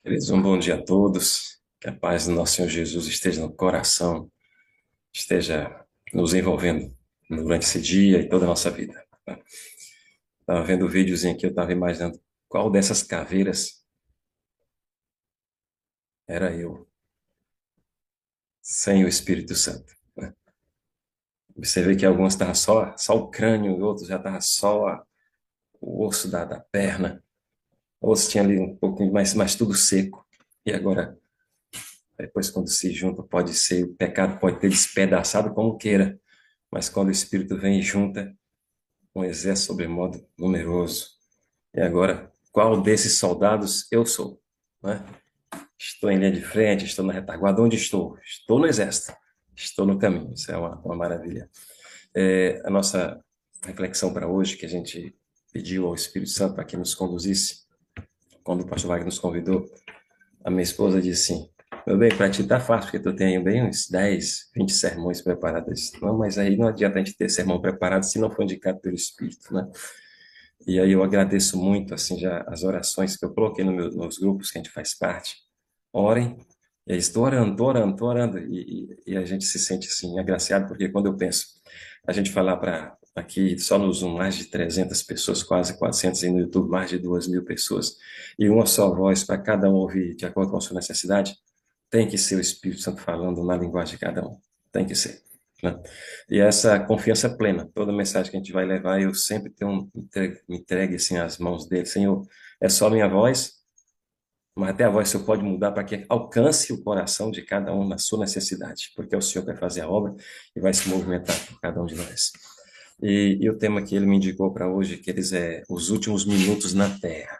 Queridos, um bom dia a todos. Que a paz do nosso Senhor Jesus esteja no coração, esteja nos envolvendo durante esse dia e toda a nossa vida. Estava vendo o videozinho aqui, eu estava imaginando qual dessas caveiras era eu, sem o Espírito Santo. Você vê que algumas estavam só o crânio, outros já estavam só o osso da perna, outros tinham ali um pouquinho mais, mas tudo seco. E agora, depois, quando se junta, pode ser, o pecado pode ter despedaçado como queira, mas quando o Espírito vem e junta, um exército sobremodo numeroso. E agora, qual desses soldados eu sou? Né? Estou em linha de frente, estou na retaguarda, onde estou? Estou no exército, estou no caminho, isso é uma maravilha. A nossa reflexão para hoje, que a gente pediu ao Espírito Santo para que nos conduzisse, quando o pastor Wagner nos convidou, a minha esposa disse assim, meu bem, para ti tá fácil, porque tu tem bem uns 10, 20 sermões preparados. Não, mas aí não adianta a gente ter sermão preparado se não for indicado pelo Espírito, né? E aí eu agradeço muito, assim, já as orações que eu coloquei nos grupos que a gente faz parte. Orem, e aí estou orando, e a gente se sente, assim, agraciado, porque quando eu penso, a gente falar para aqui, só no Zoom, mais de 300 pessoas, quase 400, e no YouTube, mais de 2.000 pessoas, e uma só voz para cada um ouvir de acordo com a sua necessidade, tem que ser o Espírito Santo falando na linguagem de cada um. Tem que ser, né? E essa confiança plena, toda mensagem que a gente vai levar, eu sempre tenho me entregue assim às mãos dele. Senhor, é só minha voz, mas até a voz o Senhor pode mudar para que alcance o coração de cada um na sua necessidade, porque é o Senhor que vai fazer a obra e vai se movimentar por cada um de nós. E o tema que ele me indicou para hoje, que eles é os últimos minutos na Terra.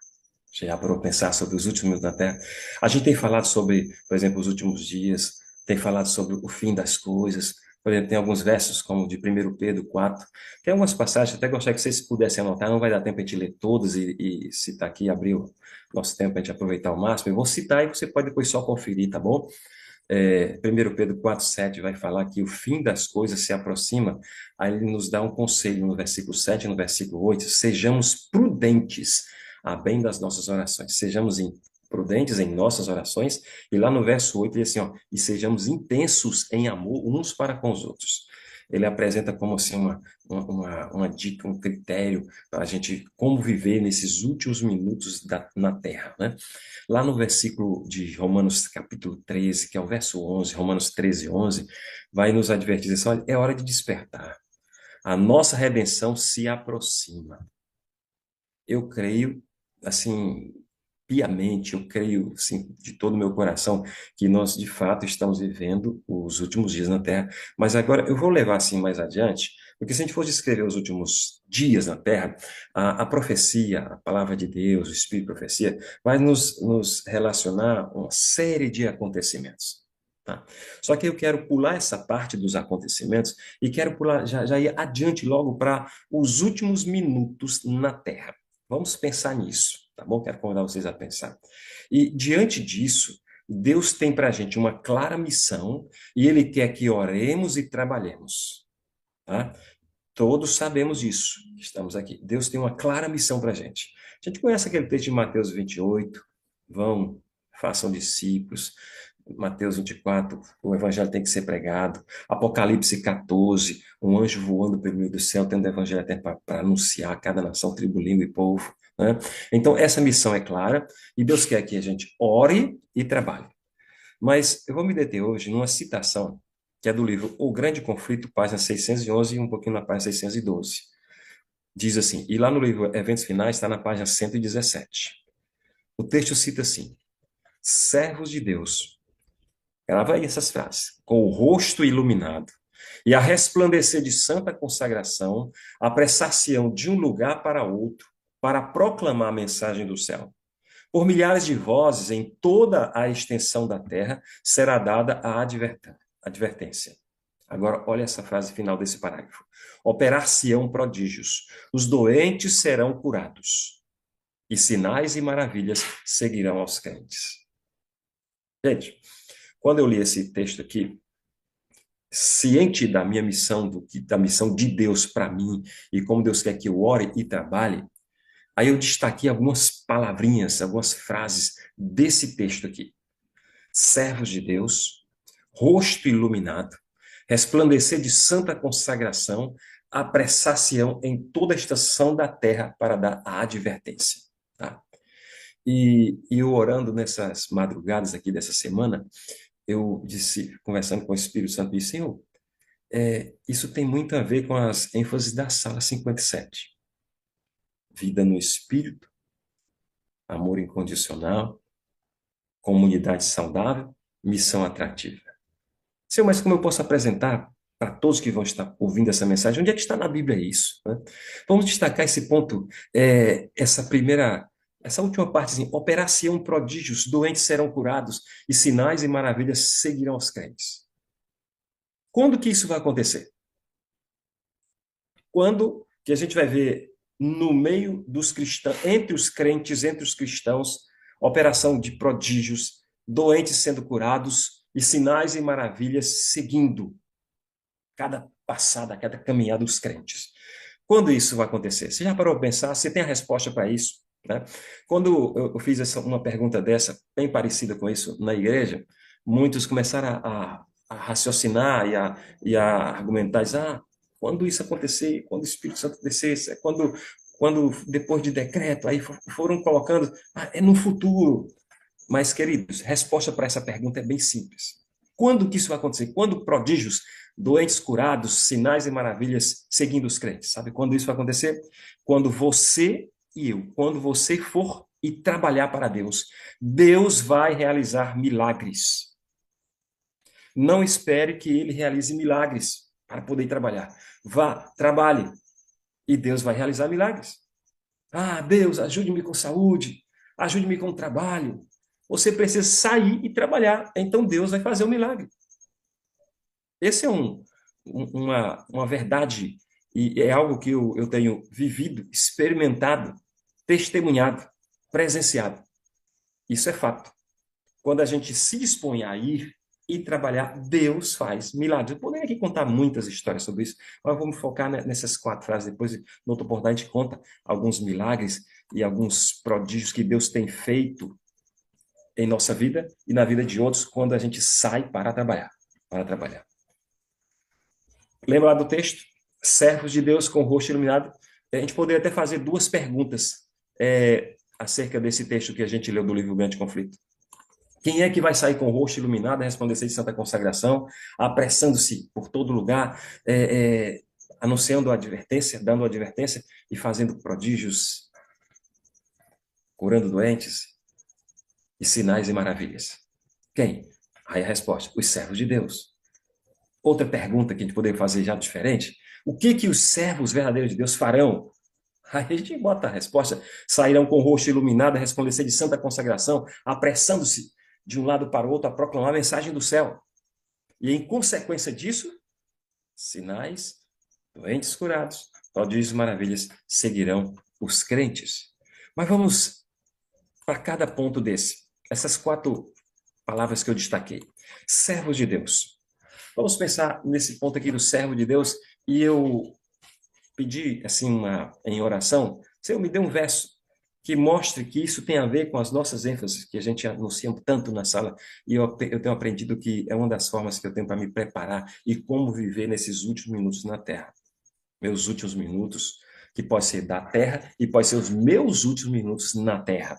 Já parou para pensar sobre os últimos minutos na Terra? A gente tem falado sobre, por exemplo, os últimos dias, tem falado sobre o fim das coisas. Por exemplo, tem alguns versos, como de 1 Pedro 4. Tem algumas passagens, até gostaria que vocês pudessem anotar, não vai dar tempo a gente ler todas e citar aqui, abrir o nosso tempo para a gente aproveitar ao máximo. Eu vou citar e você pode depois só conferir, tá bom? 1 Pedro 4,7 vai falar que o fim das coisas se aproxima, aí ele nos dá um conselho no versículo 7 e no versículo 8, sejamos prudentes a bem das nossas orações, sejamos prudentes em nossas orações, e lá no verso 8 ele diz assim, ó, e sejamos intensos em amor uns para com os outros. Ele apresenta como assim uma dica, um critério para a gente como viver nesses últimos minutos na Terra, né? Lá no versículo de Romanos capítulo 13, que é o verso 11, Romanos 13, 11, vai nos advertir assim, olha, é hora de despertar. A nossa redenção se aproxima. Eu creio, assim, piamente, eu creio, assim, de todo o meu coração, que nós, de fato, estamos vivendo os últimos dias na Terra. Mas agora, eu vou levar, assim, mais adiante, porque se a gente for descrever os últimos dias na Terra, a profecia, a palavra de Deus, o Espírito de profecia, vai nos relacionar a uma série de acontecimentos. Tá? Só que eu quero pular essa parte dos acontecimentos e quero pular, já ir adiante logo para os últimos minutos na Terra. Vamos pensar nisso, tá bom? Quero convidar vocês a pensar. E diante disso, Deus tem para a gente uma clara missão e Ele quer que oremos e trabalhemos, tá? Todos sabemos disso, estamos aqui. Deus tem uma clara missão para a gente. A gente conhece aquele texto de Mateus 28, vão, façam discípulos. Mateus 24, o evangelho tem que ser pregado. Apocalipse 14, um anjo voando pelo meio do céu, tendo o evangelho até para anunciar a cada nação, tribo, língua e povo, né? Então, essa missão é clara e Deus quer que a gente ore e trabalhe. Mas eu vou me deter hoje numa citação que é do livro O Grande Conflito, página 611 e um pouquinho na página 612. Diz assim, e lá no livro Eventos Finais está na página 117. O texto cita assim, servos de Deus, grava aí essas frases, com o rosto iluminado e a resplandecer de santa consagração, apressar-se-ão de um lugar para outro para proclamar a mensagem do céu. Por milhares de vozes em toda a extensão da terra será dada a advertência. Agora, olha essa frase final desse parágrafo. Operar-se-ão prodígios, os doentes serão curados, e sinais e maravilhas seguirão aos crentes. Gente, quando eu li esse texto aqui, ciente da minha missão, da missão de Deus para mim, e como Deus quer que eu ore e trabalhe, Aí eu destaquei algumas palavrinhas, algumas frases desse texto aqui. Servos de Deus, rosto iluminado, resplandecer de santa consagração, apressar-se-ão em toda a estação da terra para dar a advertência. Tá? E eu orando nessas madrugadas aqui dessa semana, eu disse, conversando com o Espírito Santo, disse, Senhor, isso tem muito a ver com as ênfases da sala 57. Vida no Espírito, amor incondicional, comunidade saudável, missão atrativa. Senhor, mas como eu posso apresentar para todos que vão estar ouvindo essa mensagem? Onde é que está na Bíblia isso? Né? Vamos destacar esse ponto, essa última parte, assim, operação prodígios, doentes serão curados e sinais e maravilhas seguirão aos crentes. Quando que isso vai acontecer? Quando que a gente vai ver no meio dos cristãos, entre os crentes, entre os cristãos, operação de prodígios, doentes sendo curados e sinais e maravilhas seguindo cada passada, cada caminhada dos crentes. Quando isso vai acontecer? Você já parou para pensar? Você tem a resposta para isso? Né? Quando eu fiz uma pergunta dessa, bem parecida com isso, na igreja, muitos começaram a raciocinar e a argumentar, quando isso acontecer, quando o Espírito Santo descesse, quando depois de decreto, aí foram colocando, é no futuro. Mas, queridos, a resposta para essa pergunta é bem simples. Quando que isso vai acontecer? Quando prodígios, doentes curados, sinais e maravilhas seguindo os crentes? Sabe quando isso vai acontecer? Quando você e eu, quando você for e trabalhar para Deus, Deus vai realizar milagres. Não espere que ele realize milagres para poder trabalhar. Vá, trabalhe, e Deus vai realizar milagres. Deus, ajude-me com saúde, ajude-me com trabalho. Você precisa sair e trabalhar, então Deus vai fazer o milagre. Esse é uma verdade, e é algo que eu tenho vivido, experimentado, testemunhado, presenciado. Isso é fato. Quando a gente se dispõe a ir e trabalhar, Deus faz milagres. Eu poderia aqui contar muitas histórias sobre isso, mas vamos focar nessas 4 frases. Depois, no outra oportunidade, a gente conta alguns milagres e alguns prodígios que Deus tem feito em nossa vida e na vida de outros quando a gente sai para trabalhar. Para trabalhar. Lembra lá do texto? Servos de Deus com o rosto iluminado. A gente poderia até fazer 2 perguntas acerca desse texto que a gente leu do livro Grande Conflito. Quem é que vai sair com o rosto iluminado, resplandecer de santa consagração, apressando-se por todo lugar, anunciando advertência, dando advertência e fazendo prodígios, curando doentes e sinais e maravilhas? Quem? Aí a resposta: os servos de Deus. Outra pergunta que a gente poderia fazer já diferente: o que os servos verdadeiros de Deus farão? Aí a gente bota a resposta: sairão com o rosto iluminado, a resplandecer de santa consagração, apressando-se de um lado para o outro a proclamar a mensagem do céu. E em consequência disso, sinais, doentes curados, prodígios e maravilhas seguirão os crentes. Mas vamos para cada ponto desse. Essas 4 palavras que eu destaquei. Servos de Deus. Vamos pensar nesse ponto aqui do servo de Deus, e eu pedi, assim, em oração, Senhor, me dê um verso que mostre que isso tem a ver com as nossas ênfases, que a gente anuncia tanto na sala, e eu tenho aprendido que é uma das formas que eu tenho para me preparar e como viver nesses últimos minutos na Terra. Meus últimos minutos, que pode ser da Terra e pode ser os meus últimos minutos na Terra.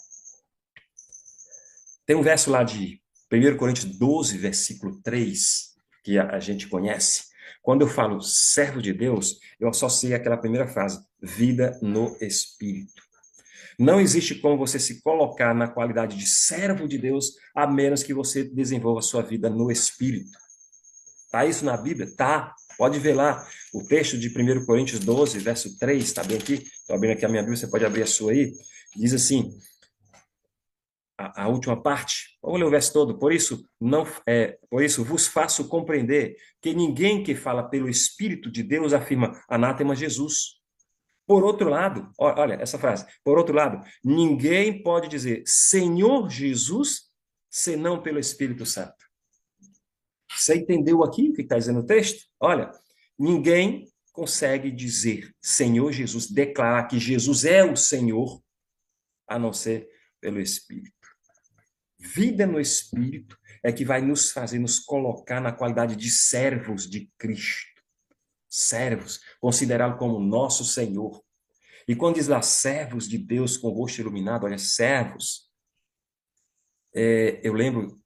Tem um verso lá de 1 Coríntios 12, versículo 3, que a gente conhece. Quando eu falo servo de Deus, eu associo aquela primeira frase, vida no Espírito. Não existe como você se colocar na qualidade de servo de Deus, a menos que você desenvolva a sua vida no Espírito. Tá isso na Bíblia? Tá. Pode ver lá o texto de 1 Coríntios 12, verso 3, está bem aqui? Estou abrindo aqui a minha Bíblia, você pode abrir a sua aí. Diz assim, a última parte, vamos ler o verso todo. Por isso vos faço compreender que ninguém que fala pelo Espírito de Deus afirma anátema Jesus. Por outro lado, olha essa frase, por outro lado, ninguém pode dizer Senhor Jesus senão pelo Espírito Santo. Você entendeu aqui o que está dizendo o texto? Olha, ninguém consegue dizer Senhor Jesus, declarar que Jesus é o Senhor, a não ser pelo Espírito. Vida no Espírito é que vai nos fazer nos colocar na qualidade de servos de Cristo. Servos, considerá-lo como nosso Senhor. E quando diz lá servos de Deus com o rosto iluminado, olha, servos, eu lembro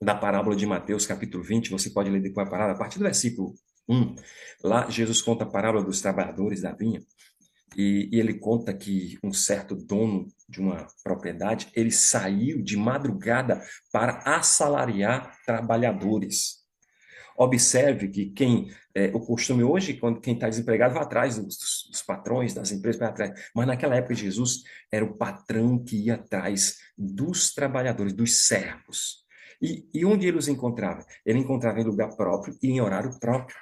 da parábola de Mateus, capítulo 20, você pode ler depois a parábola, a partir do versículo 1, lá Jesus conta a parábola dos trabalhadores da vinha, e ele conta que um certo dono de uma propriedade, ele saiu de madrugada para assalariar trabalhadores. Observe que o costume hoje, quando quem está desempregado vai atrás dos patrões, das empresas, vai atrás. Mas naquela época de Jesus, era o patrão que ia atrás dos trabalhadores, dos servos. E onde ele os encontrava? Ele encontrava em lugar próprio e em horário próprio.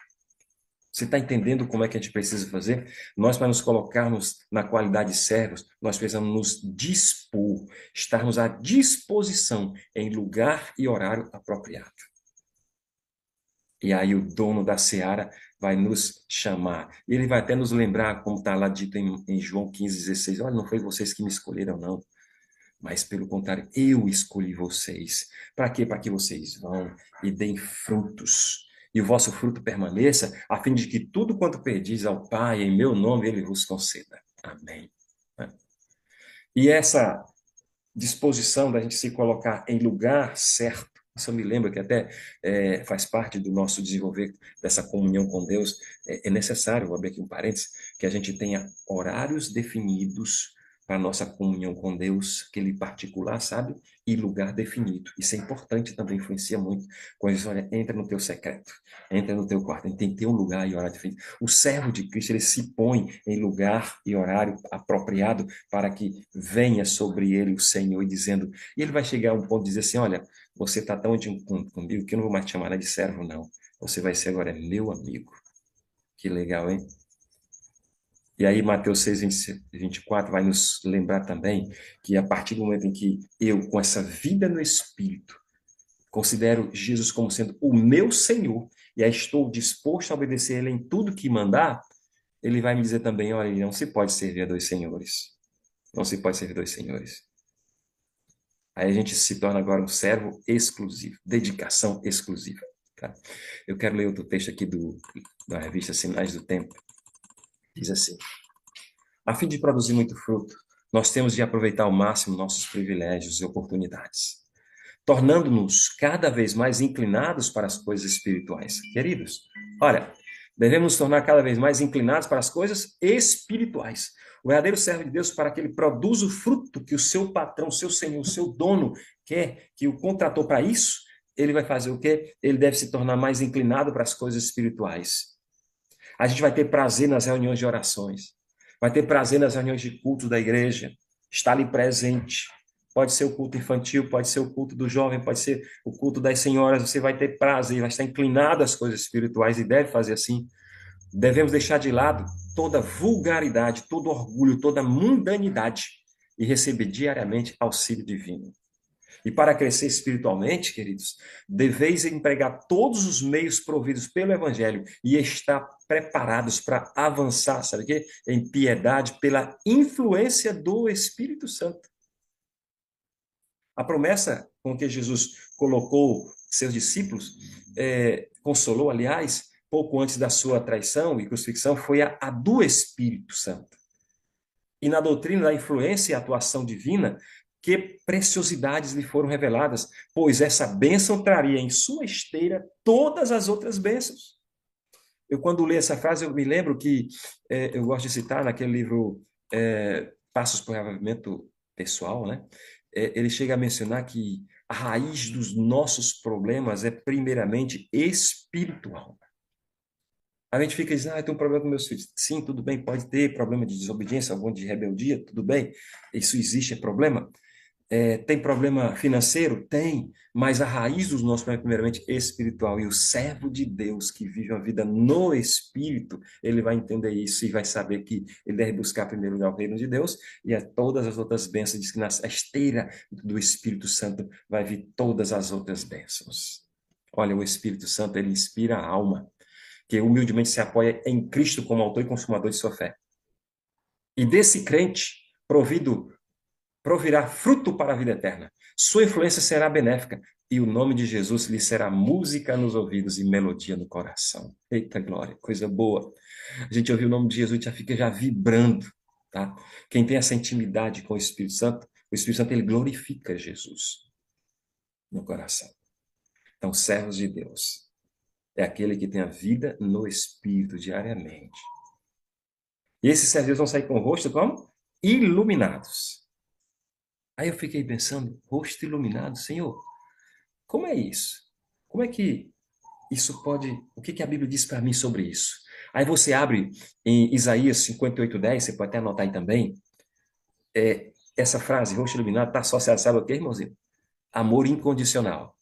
Você está entendendo como é que a gente precisa fazer? Nós, para nos colocarmos na qualidade de servos, nós precisamos nos dispor, estarmos à disposição em lugar e horário apropriado. E aí o dono da seara vai nos chamar. E ele vai até nos lembrar, como está lá dito em João 15,16. Olha, não foi vocês que me escolheram, não. Mas, pelo contrário, eu escolhi vocês. Para quê? Para que vocês vão e deem frutos. E o vosso fruto permaneça, a fim de que tudo quanto pedis ao Pai, em meu nome, ele vos conceda. Amém. E essa disposição da gente se colocar em lugar certo, isso eu me lembro que até faz parte do nosso desenvolver dessa comunhão com Deus, é necessário, vou abrir aqui um parênteses, que a gente tenha horários definidos para a nossa comunhão com Deus, aquele particular, sabe? E lugar definido. Isso é importante também, influencia muito. Quando diz, olha, entra no teu secreto, entra no teu quarto, a gente tem que ter um lugar e horário definido. O servo de Cristo, ele se põe em lugar e horário apropriado para que venha sobre ele o Senhor dizendo, e ele vai chegar a um ponto de dizer assim, olha, você está tão de encontro comigo que eu não vou mais te chamar de servo, não. Você vai ser agora meu amigo. Que legal, hein? E aí, Mateus 6:24 vai nos lembrar também que a partir do momento em que eu, com essa vida no Espírito, considero Jesus como sendo o meu Senhor e aí estou disposto a obedecer Ele em tudo que mandar, Ele vai me dizer também, olha, não se pode servir a dois senhores. Não se pode servir a dois senhores. Aí a gente se torna agora um servo exclusivo, dedicação exclusiva. Tá? Eu quero ler outro texto aqui da revista Sinais do Tempo. Diz assim: a fim de produzir muito fruto, nós temos de aproveitar ao máximo nossos privilégios e oportunidades, tornando-nos cada vez mais inclinados para as coisas espirituais. Queridos, olha, devemos nos tornar cada vez mais inclinados para as coisas espirituais. O verdadeiro servo de Deus, para que ele produza o fruto que o seu patrão, o seu senhor, o seu dono quer, que o contratou para isso, ele vai fazer o quê? Ele deve se tornar mais inclinado para as coisas espirituais. A gente vai ter prazer nas reuniões de orações, vai ter prazer nas reuniões de culto da igreja, estar ali presente. Pode ser o culto infantil, pode ser o culto do jovem, pode ser o culto das senhoras. Você vai ter prazer, vai estar inclinado às coisas espirituais e deve fazer assim. Devemos deixar de lado toda vulgaridade, todo orgulho, toda mundanidade e receber diariamente auxílio divino. E para crescer espiritualmente, queridos, deveis empregar todos os meios providos pelo Evangelho e estar preparados para avançar, sabe o quê? Em piedade pela influência do Espírito Santo. A promessa com que Jesus colocou seus discípulos, consolou, aliás, pouco antes da sua traição e crucifixão, foi a do Espírito Santo. E na doutrina da influência e atuação divina, que preciosidades lhe foram reveladas, pois essa bênção traria em sua esteira todas as outras bênçãos. Eu, quando leio essa frase, eu me lembro que eu gosto de citar naquele livro Passos para o Reavivamento Pessoal, né? Ele chega a mencionar que a raiz dos nossos problemas é primeiramente espiritual. A gente fica dizendo, eu tenho um problema com meus filhos. Sim, tudo bem, pode ter problema de desobediência, algum de rebeldia, tudo bem. Isso existe, é problema. Tem problema financeiro? Tem. Mas a raiz dos nossos problemas é primeiramente espiritual. E o servo de Deus que vive uma vida no Espírito, ele vai entender isso e vai saber que ele deve buscar em primeiro lugar o reino de Deus e a todas as outras bênçãos. Diz que na esteira do Espírito Santo vai vir todas as outras bênçãos. Olha, o Espírito Santo, ele inspira a alma, que humildemente se apoia em Cristo como autor e consumador de sua fé. E desse crente, provirá fruto para a vida eterna. Sua influência será benéfica e o nome de Jesus lhe será música nos ouvidos e melodia no coração. Eita glória, coisa boa. A gente ouve o nome de Jesus e já fica já vibrando, tá? Quem tem essa intimidade com o Espírito Santo ele glorifica Jesus no coração. Então, servos de Deus é aquele que tem a vida no Espírito diariamente. E esses servos de Deus vão sair com o rosto como? Iluminados. Aí eu fiquei pensando, rosto iluminado, Senhor, como é isso? Como é que isso pode... O que que a Bíblia diz para mim sobre isso? Aí você abre em Isaías 58:10, você pode até anotar aí também, essa frase, rosto iluminado, está associada, sabe o quê, irmãozinho? Amor incondicional.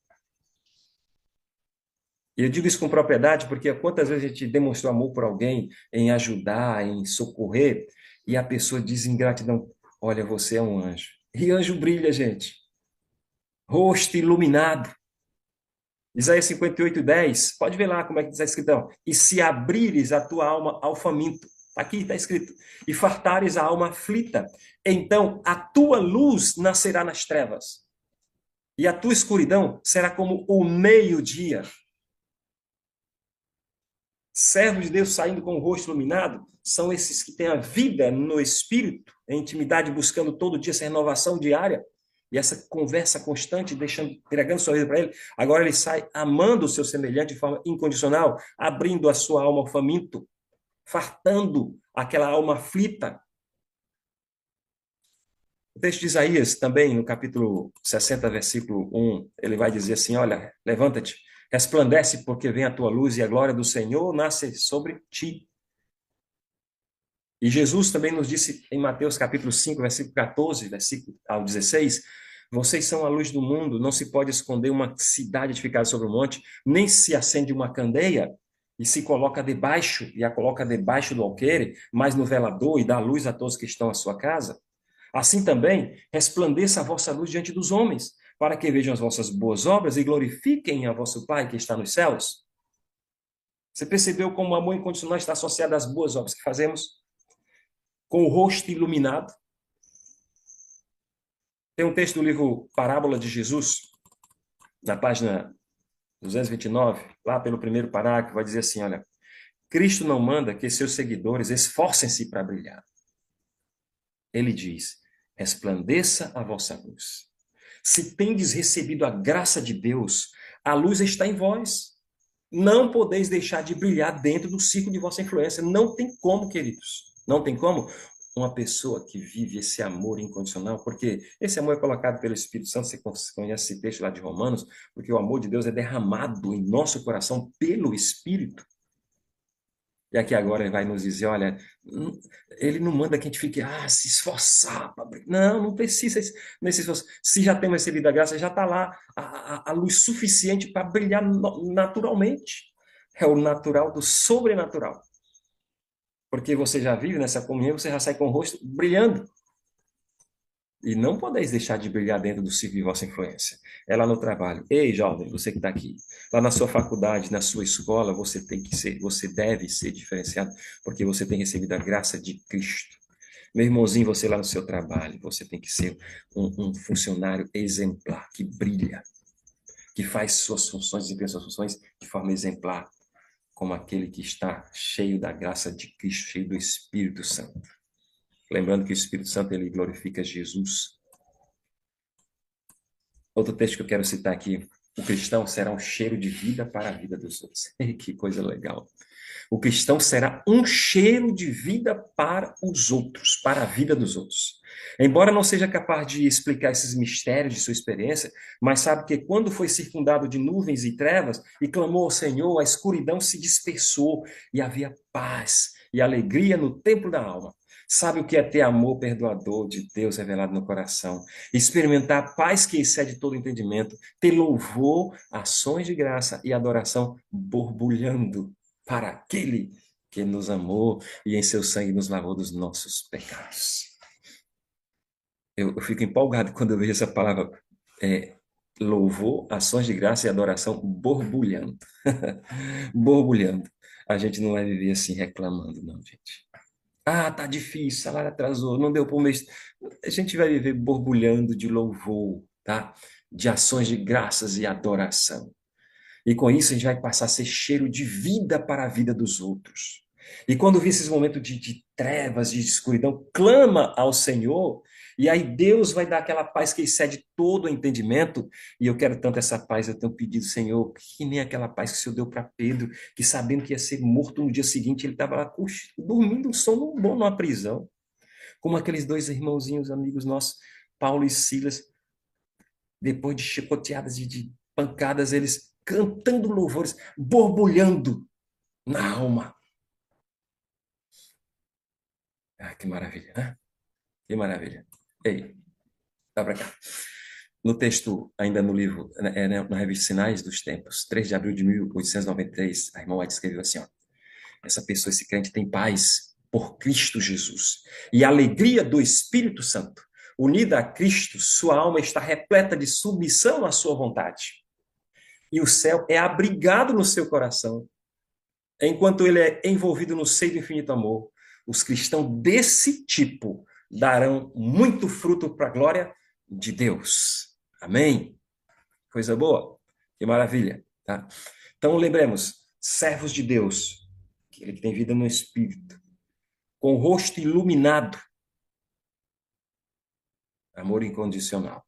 E eu digo isso com propriedade porque quantas vezes a gente demonstrou amor por alguém, em ajudar, em socorrer, e a pessoa diz em gratidão, olha, você é um anjo. E anjo brilha, gente. Rosto iluminado. Isaías 58:10, pode ver lá como é que está escrito. Ó. E se abrires a tua alma ao faminto, aqui está escrito, e fartares a alma aflita, então a tua luz nascerá nas trevas, e a tua escuridão será como o meio-dia. Servos de Deus saindo com o rosto iluminado são esses que têm a vida no espírito, em intimidade, buscando todo dia essa renovação diária e essa conversa constante, deixando, entregando sua vida para ele. Agora ele sai amando o seu semelhante de forma incondicional, abrindo a sua alma ao faminto, fartando aquela alma aflita. O texto de Isaías, também, no capítulo 60, versículo 1, ele vai dizer assim: olha, levanta-te, resplandece, porque vem a tua luz e a glória do Senhor nasce sobre ti. E Jesus também nos disse em Mateus capítulo 5, versículo 14, versículo ao 16, vocês são a luz do mundo, não se pode esconder uma cidade edificada sobre um monte, nem se acende uma candeia e se coloca debaixo, e a coloca debaixo do alqueire, mas no velador e dá luz a todos que estão à sua casa. Assim também, resplandeça a vossa luz diante dos homens, para que vejam as vossas boas obras e glorifiquem a vosso Pai que está nos céus. Você percebeu como o amor incondicional está associado às boas obras que fazemos? Com o rosto iluminado. Tem um texto do livro Parábola de Jesus, na página 229, lá pelo primeiro parágrafo, vai dizer assim, olha, Cristo não manda que seus seguidores esforcem-se para brilhar. Ele diz, resplandeça a vossa luz. Se tendes recebido a graça de Deus, a luz está em vós. Não podeis deixar de brilhar dentro do ciclo de vossa influência. Não tem como, queridos. Não tem como uma pessoa que vive esse amor incondicional, porque esse amor é colocado pelo Espírito Santo, você conhece esse texto lá de Romanos, porque o amor de Deus é derramado em nosso coração pelo Espírito. E aqui agora ele vai nos dizer, olha, ele não manda que a gente fique, se esforçar. Não, não precisa nesse esforço. Se já temos recebido a graça, já está lá a luz suficiente para brilhar naturalmente. É o natural do sobrenatural. Porque você já vive nessa comunhão, você já sai com o rosto brilhando. E não podeis deixar de brilhar dentro do ciclo de vossa influência. É lá no trabalho. Ei, jovem, você que está aqui. Lá na sua faculdade, na sua escola, você deve ser diferenciado, porque você tem recebido a graça de Cristo. Meu irmãozinho, você lá no seu trabalho, você tem que ser um funcionário exemplar, que brilha, que faz suas funções, desempenha suas funções de forma exemplar, como aquele que está cheio da graça de Cristo, cheio do Espírito Santo. Lembrando que o Espírito Santo, ele glorifica Jesus. Outro texto que eu quero citar aqui. O cristão será um cheiro de vida para a vida dos outros. Que coisa legal. O cristão será um cheiro de vida para os outros, para a vida dos outros. Embora não seja capaz de explicar esses mistérios de sua experiência, mas sabe que quando foi circundado de nuvens e trevas e clamou ao Senhor, a escuridão se dispersou e havia paz e alegria no templo da alma. Sabe o que é ter amor perdoador de Deus revelado no coração? Experimentar a paz que excede todo entendimento, ter louvor, ações de graça e adoração borbulhando para aquele que nos amou e em seu sangue nos lavou dos nossos pecados. Eu fico empolgado quando eu vejo essa palavra louvor, ações de graça e adoração borbulhando. Borbulhando. A gente não vai viver assim reclamando, não, gente. Ah, tá difícil, salário atrasou, não deu para o mês. A gente vai viver borbulhando de louvor, tá? De ações de graças e adoração. E com isso a gente vai passar a ser cheiro de vida para a vida dos outros. E quando vir esses momentos de trevas, de escuridão, clama ao Senhor, e aí Deus vai dar aquela paz que excede todo o entendimento. E eu quero tanto essa paz, eu tenho pedido, Senhor, que nem aquela paz que o Senhor deu para Pedro, que sabendo que ia ser morto no dia seguinte, ele estava lá dormindo um sono bom numa prisão. Como aqueles dois irmãozinhos, amigos nossos, Paulo e Silas, depois de chicoteadas, de pancadas, eles cantando louvores, borbulhando na alma. Ah, que maravilha, né? Que maravilha. Ei, dá para cá. No texto, ainda no livro, na revista Sinais dos Tempos, 3 de abril de 1893, a irmã White escreveu assim, ó, essa pessoa, esse crente tem paz por Cristo Jesus e alegria do Espírito Santo. Unida a Cristo, sua alma está repleta de submissão à sua vontade. E o céu é abrigado no seu coração. Enquanto ele é envolvido no seio do infinito amor, os cristãos desse tipo darão muito fruto para a glória de Deus. Amém? Coisa boa? Que maravilha, tá? Então lembremos, servos de Deus, aquele que tem vida no Espírito, com o rosto iluminado, amor incondicional,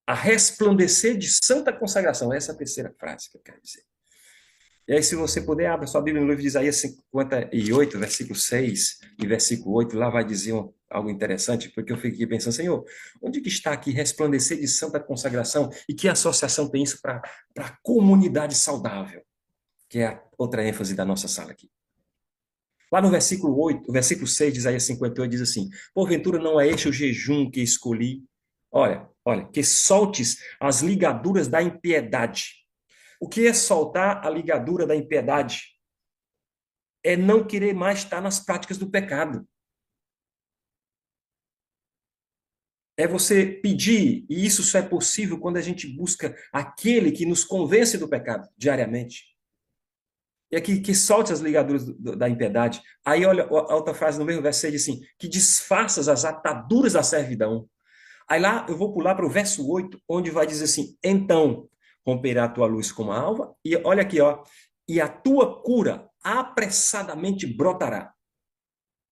a resplandecer de santa consagração. Essa é a terceira frase que eu quero dizer. E aí, se você puder, abra sua Bíblia no livro de Isaías 58, versículo 6 e versículo 8, lá vai dizer algo interessante, porque eu fiquei pensando, Senhor, onde que está aqui resplandecer de santa consagração e que associação tem isso para a comunidade saudável, que é a outra ênfase da nossa sala aqui. Lá no versículo 8, o versículo 6 de Isaías 58 diz assim, porventura não é este o jejum que escolhi? Olha, que soltes as ligaduras da impiedade. O que é soltar a ligadura da impiedade? É não querer mais estar nas práticas do pecado. É você pedir, e isso só é possível quando a gente busca aquele que nos convence do pecado diariamente. E aqui que solte as ligaduras da impiedade. Aí olha a outra frase no mesmo verso, diz assim, que disfarças as ataduras da servidão. Aí lá eu vou pular para o verso 8, onde vai dizer assim, então romperá a tua luz como a alva, e olha aqui, ó, e a tua cura apressadamente brotará.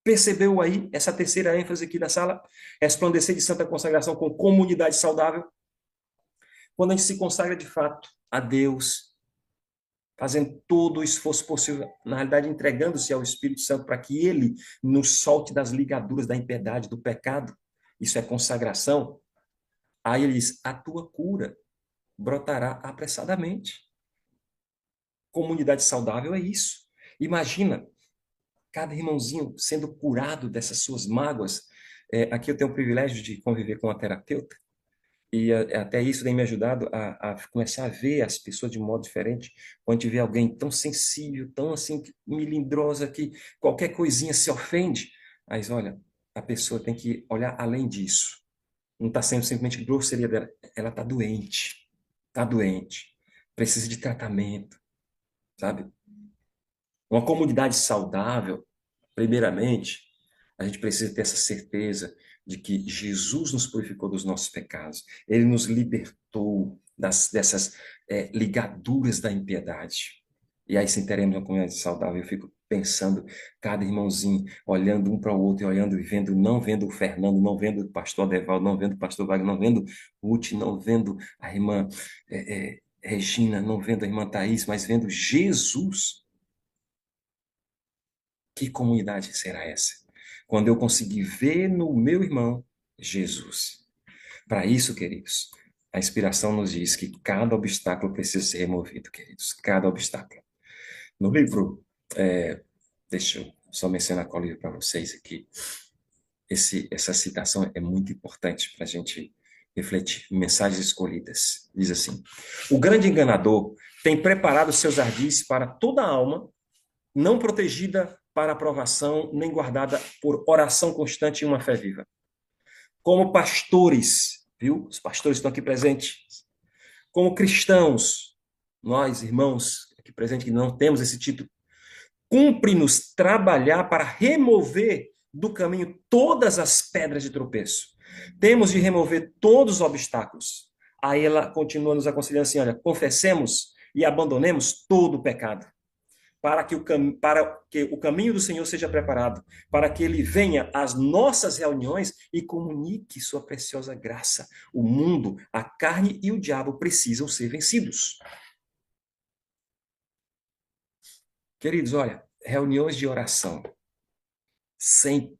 Percebeu aí essa terceira ênfase aqui da sala? Resplandecer de santa consagração com comunidade saudável. Quando a gente se consagra de fato a Deus, fazendo todo o esforço possível, na realidade entregando-se ao Espírito Santo para que ele nos solte das ligaduras da impiedade, do pecado. Isso é consagração. Aí ele diz: a tua cura brotará apressadamente. Comunidade saudável é isso. Imagina cada irmãozinho sendo curado dessas suas mágoas. Aqui eu tenho o privilégio de conviver com uma terapeuta, e até isso tem me ajudado a começar a ver as pessoas de um modo diferente. Quando a gente vê alguém tão sensível, tão assim, melindrosa, que qualquer coisinha se ofende. Mas olha, a pessoa tem que olhar além disso. Não está sendo simplesmente grosseria dela. Ela está doente. Está doente. Precisa de tratamento, sabe? Uma comunidade saudável, primeiramente, a gente precisa ter essa certeza de que Jesus nos purificou dos nossos pecados. Ele nos libertou dessas ligaduras da impiedade. E aí, se teremos uma comunidade saudável, eu fico pensando, cada irmãozinho, olhando um para o outro, e olhando e vendo, não vendo o Fernando, não vendo o pastor Adevaldo, não vendo o pastor Wagner, não vendo Ruth, não vendo a irmã Regina, não vendo a irmã Thaís, mas vendo Jesus. Que comunidade será essa? Quando eu conseguir ver no meu irmão Jesus. Para isso, queridos, a inspiração nos diz que cada obstáculo precisa ser removido, queridos. Cada obstáculo. No livro, deixa eu só mencionar qual livro para vocês aqui. Essa citação é muito importante para a gente refletir. Mensagens escolhidas. Diz assim: o grande enganador tem preparado seus ardis para toda a alma não protegida para aprovação, nem guardada por oração constante e uma fé viva. Como pastores, viu? Os pastores estão aqui presentes. Como cristãos, nós, irmãos, aqui presentes, que não temos esse título, Cumpre-nos trabalhar para remover do caminho todas as pedras de tropeço. Temos de remover todos os obstáculos. Aí ela continua nos aconselhando assim, olha, confessemos e abandonemos todo o pecado, para que o caminho do Senhor seja preparado, para que ele venha às nossas reuniões e comunique sua preciosa graça. O mundo, a carne e o diabo precisam ser vencidos. Queridos, olha, reuniões de oração, sem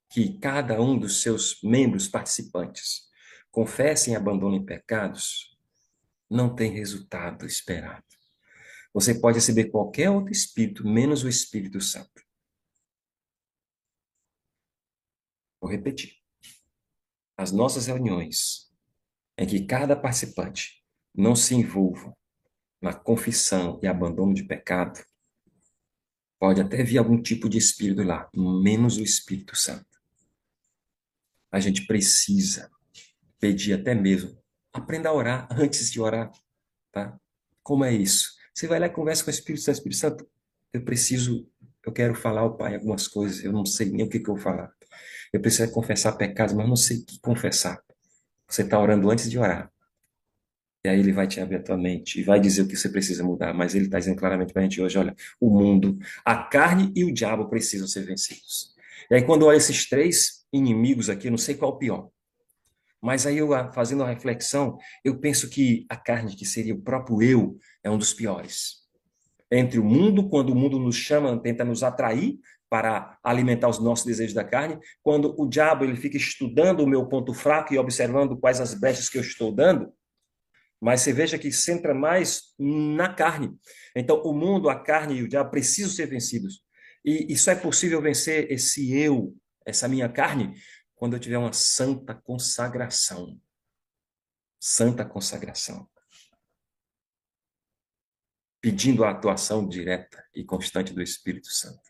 que cada um dos seus membros participantes confessem e abandonem pecados, não tem resultado esperado. Você pode receber qualquer outro espírito, menos o Espírito Santo. Vou repetir. As nossas reuniões, em que cada participante não se envolva na confissão e abandono de pecado, pode até vir algum tipo de espírito lá, menos o Espírito Santo. A gente precisa pedir até mesmo, aprenda a orar antes de orar, tá? Como é isso? Você vai lá e conversa com o Espírito Santo, eu quero falar ao Pai algumas coisas, eu não sei nem o que eu vou falar. Eu preciso confessar pecados, mas não sei o que confessar. Você está orando antes de orar. E aí ele vai te abrir a tua mente e vai dizer o que você precisa mudar. Mas ele está dizendo claramente para a gente hoje, olha, o mundo, a carne e o diabo precisam ser vencidos. E aí quando eu olho esses três inimigos aqui, eu não sei qual é o pior. Mas aí eu, fazendo uma reflexão, eu penso que a carne, que seria o próprio eu, é um dos piores. Entre o mundo, quando o mundo nos chama, tenta nos atrair para alimentar os nossos desejos da carne, quando o diabo ele fica estudando o meu ponto fraco e observando quais as brechas que eu estou dando, mas você veja que centra mais na carne. Então, o mundo, a carne e o diabo precisam ser vencidos. E só é possível vencer esse eu, essa minha carne, quando eu tiver uma santa consagração. Santa consagração. Pedindo a atuação direta e constante do Espírito Santo.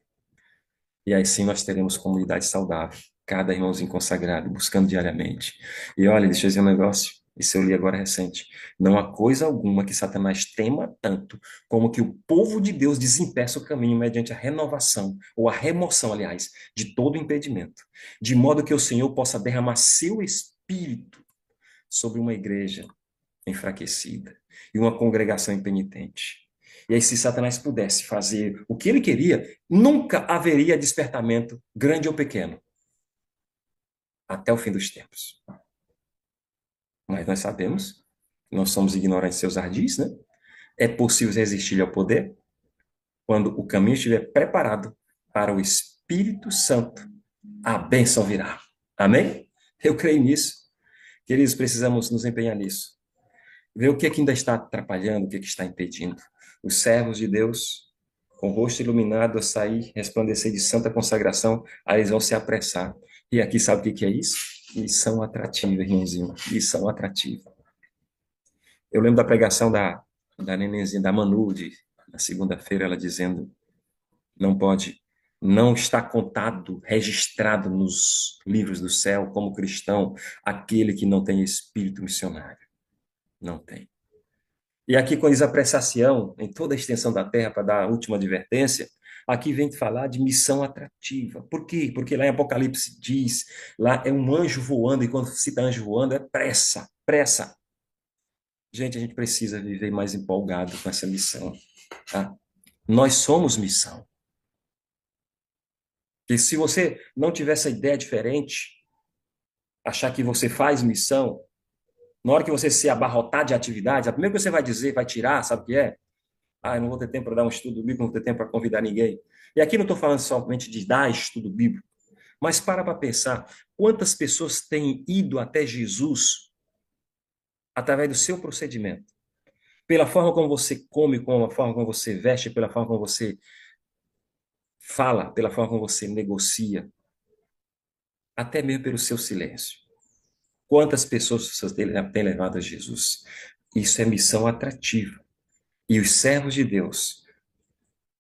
E aí sim nós teremos comunidade saudável, cada irmãozinho consagrado, buscando diariamente. E olha, deixa eu dizer um negócio, isso eu li agora recente. Não há coisa alguma que Satanás tema tanto como que o povo de Deus desempeça o caminho mediante a renovação, ou a remoção, aliás, de todo impedimento, de modo que o Senhor possa derramar seu Espírito sobre uma igreja enfraquecida e uma congregação impenitente. E aí, se Satanás pudesse fazer o que ele queria, nunca haveria despertamento, grande ou pequeno, até o fim dos tempos. Mas nós sabemos, nós somos ignorantes de seus ardis, né? É possível resistir ao poder quando o caminho estiver preparado para o Espírito Santo. A bênção virá. Amém? Eu creio nisso. Queridos, precisamos nos empenhar nisso. Ver o que é que ainda está atrapalhando, o que é que está impedindo. Os servos de Deus, com o rosto iluminado, a sair, resplandecer de santa consagração, aí eles vão se apressar. E aqui sabe o que que é isso? Missão atrativa, irmãozinho. Missão atrativa. Eu lembro da pregação da nenenzinha, da Manu, na segunda-feira, ela dizendo, não pode, não está contado, registrado nos livros do céu como cristão, aquele que não tem espírito missionário. Não tem. E aqui, quando diz apreciação em toda a extensão da terra, para dar a última advertência, aqui vem falar de missão atrativa. Por quê? Porque lá em Apocalipse diz, lá é um anjo voando, e quando cita anjo voando, é pressa, pressa. Gente, a gente precisa viver mais empolgado com essa missão, tá? Nós somos missão. E se você não tiver essa ideia diferente, achar que você faz missão, na hora que você se abarrotar de atividades, a primeira coisa que você vai dizer, vai tirar, sabe o que é? Ah, eu não vou ter tempo para dar um estudo bíblico, não vou ter tempo para convidar ninguém. E aqui não estou falando somente de dar estudo bíblico, mas para pensar quantas pessoas têm ido até Jesus através do seu procedimento. Pela forma como você come, pela forma como você veste, pela forma como você fala, pela forma como você negocia, até mesmo pelo seu silêncio. Quantas pessoas você tem levado a Jesus? Isso é missão atrativa. E os servos de Deus,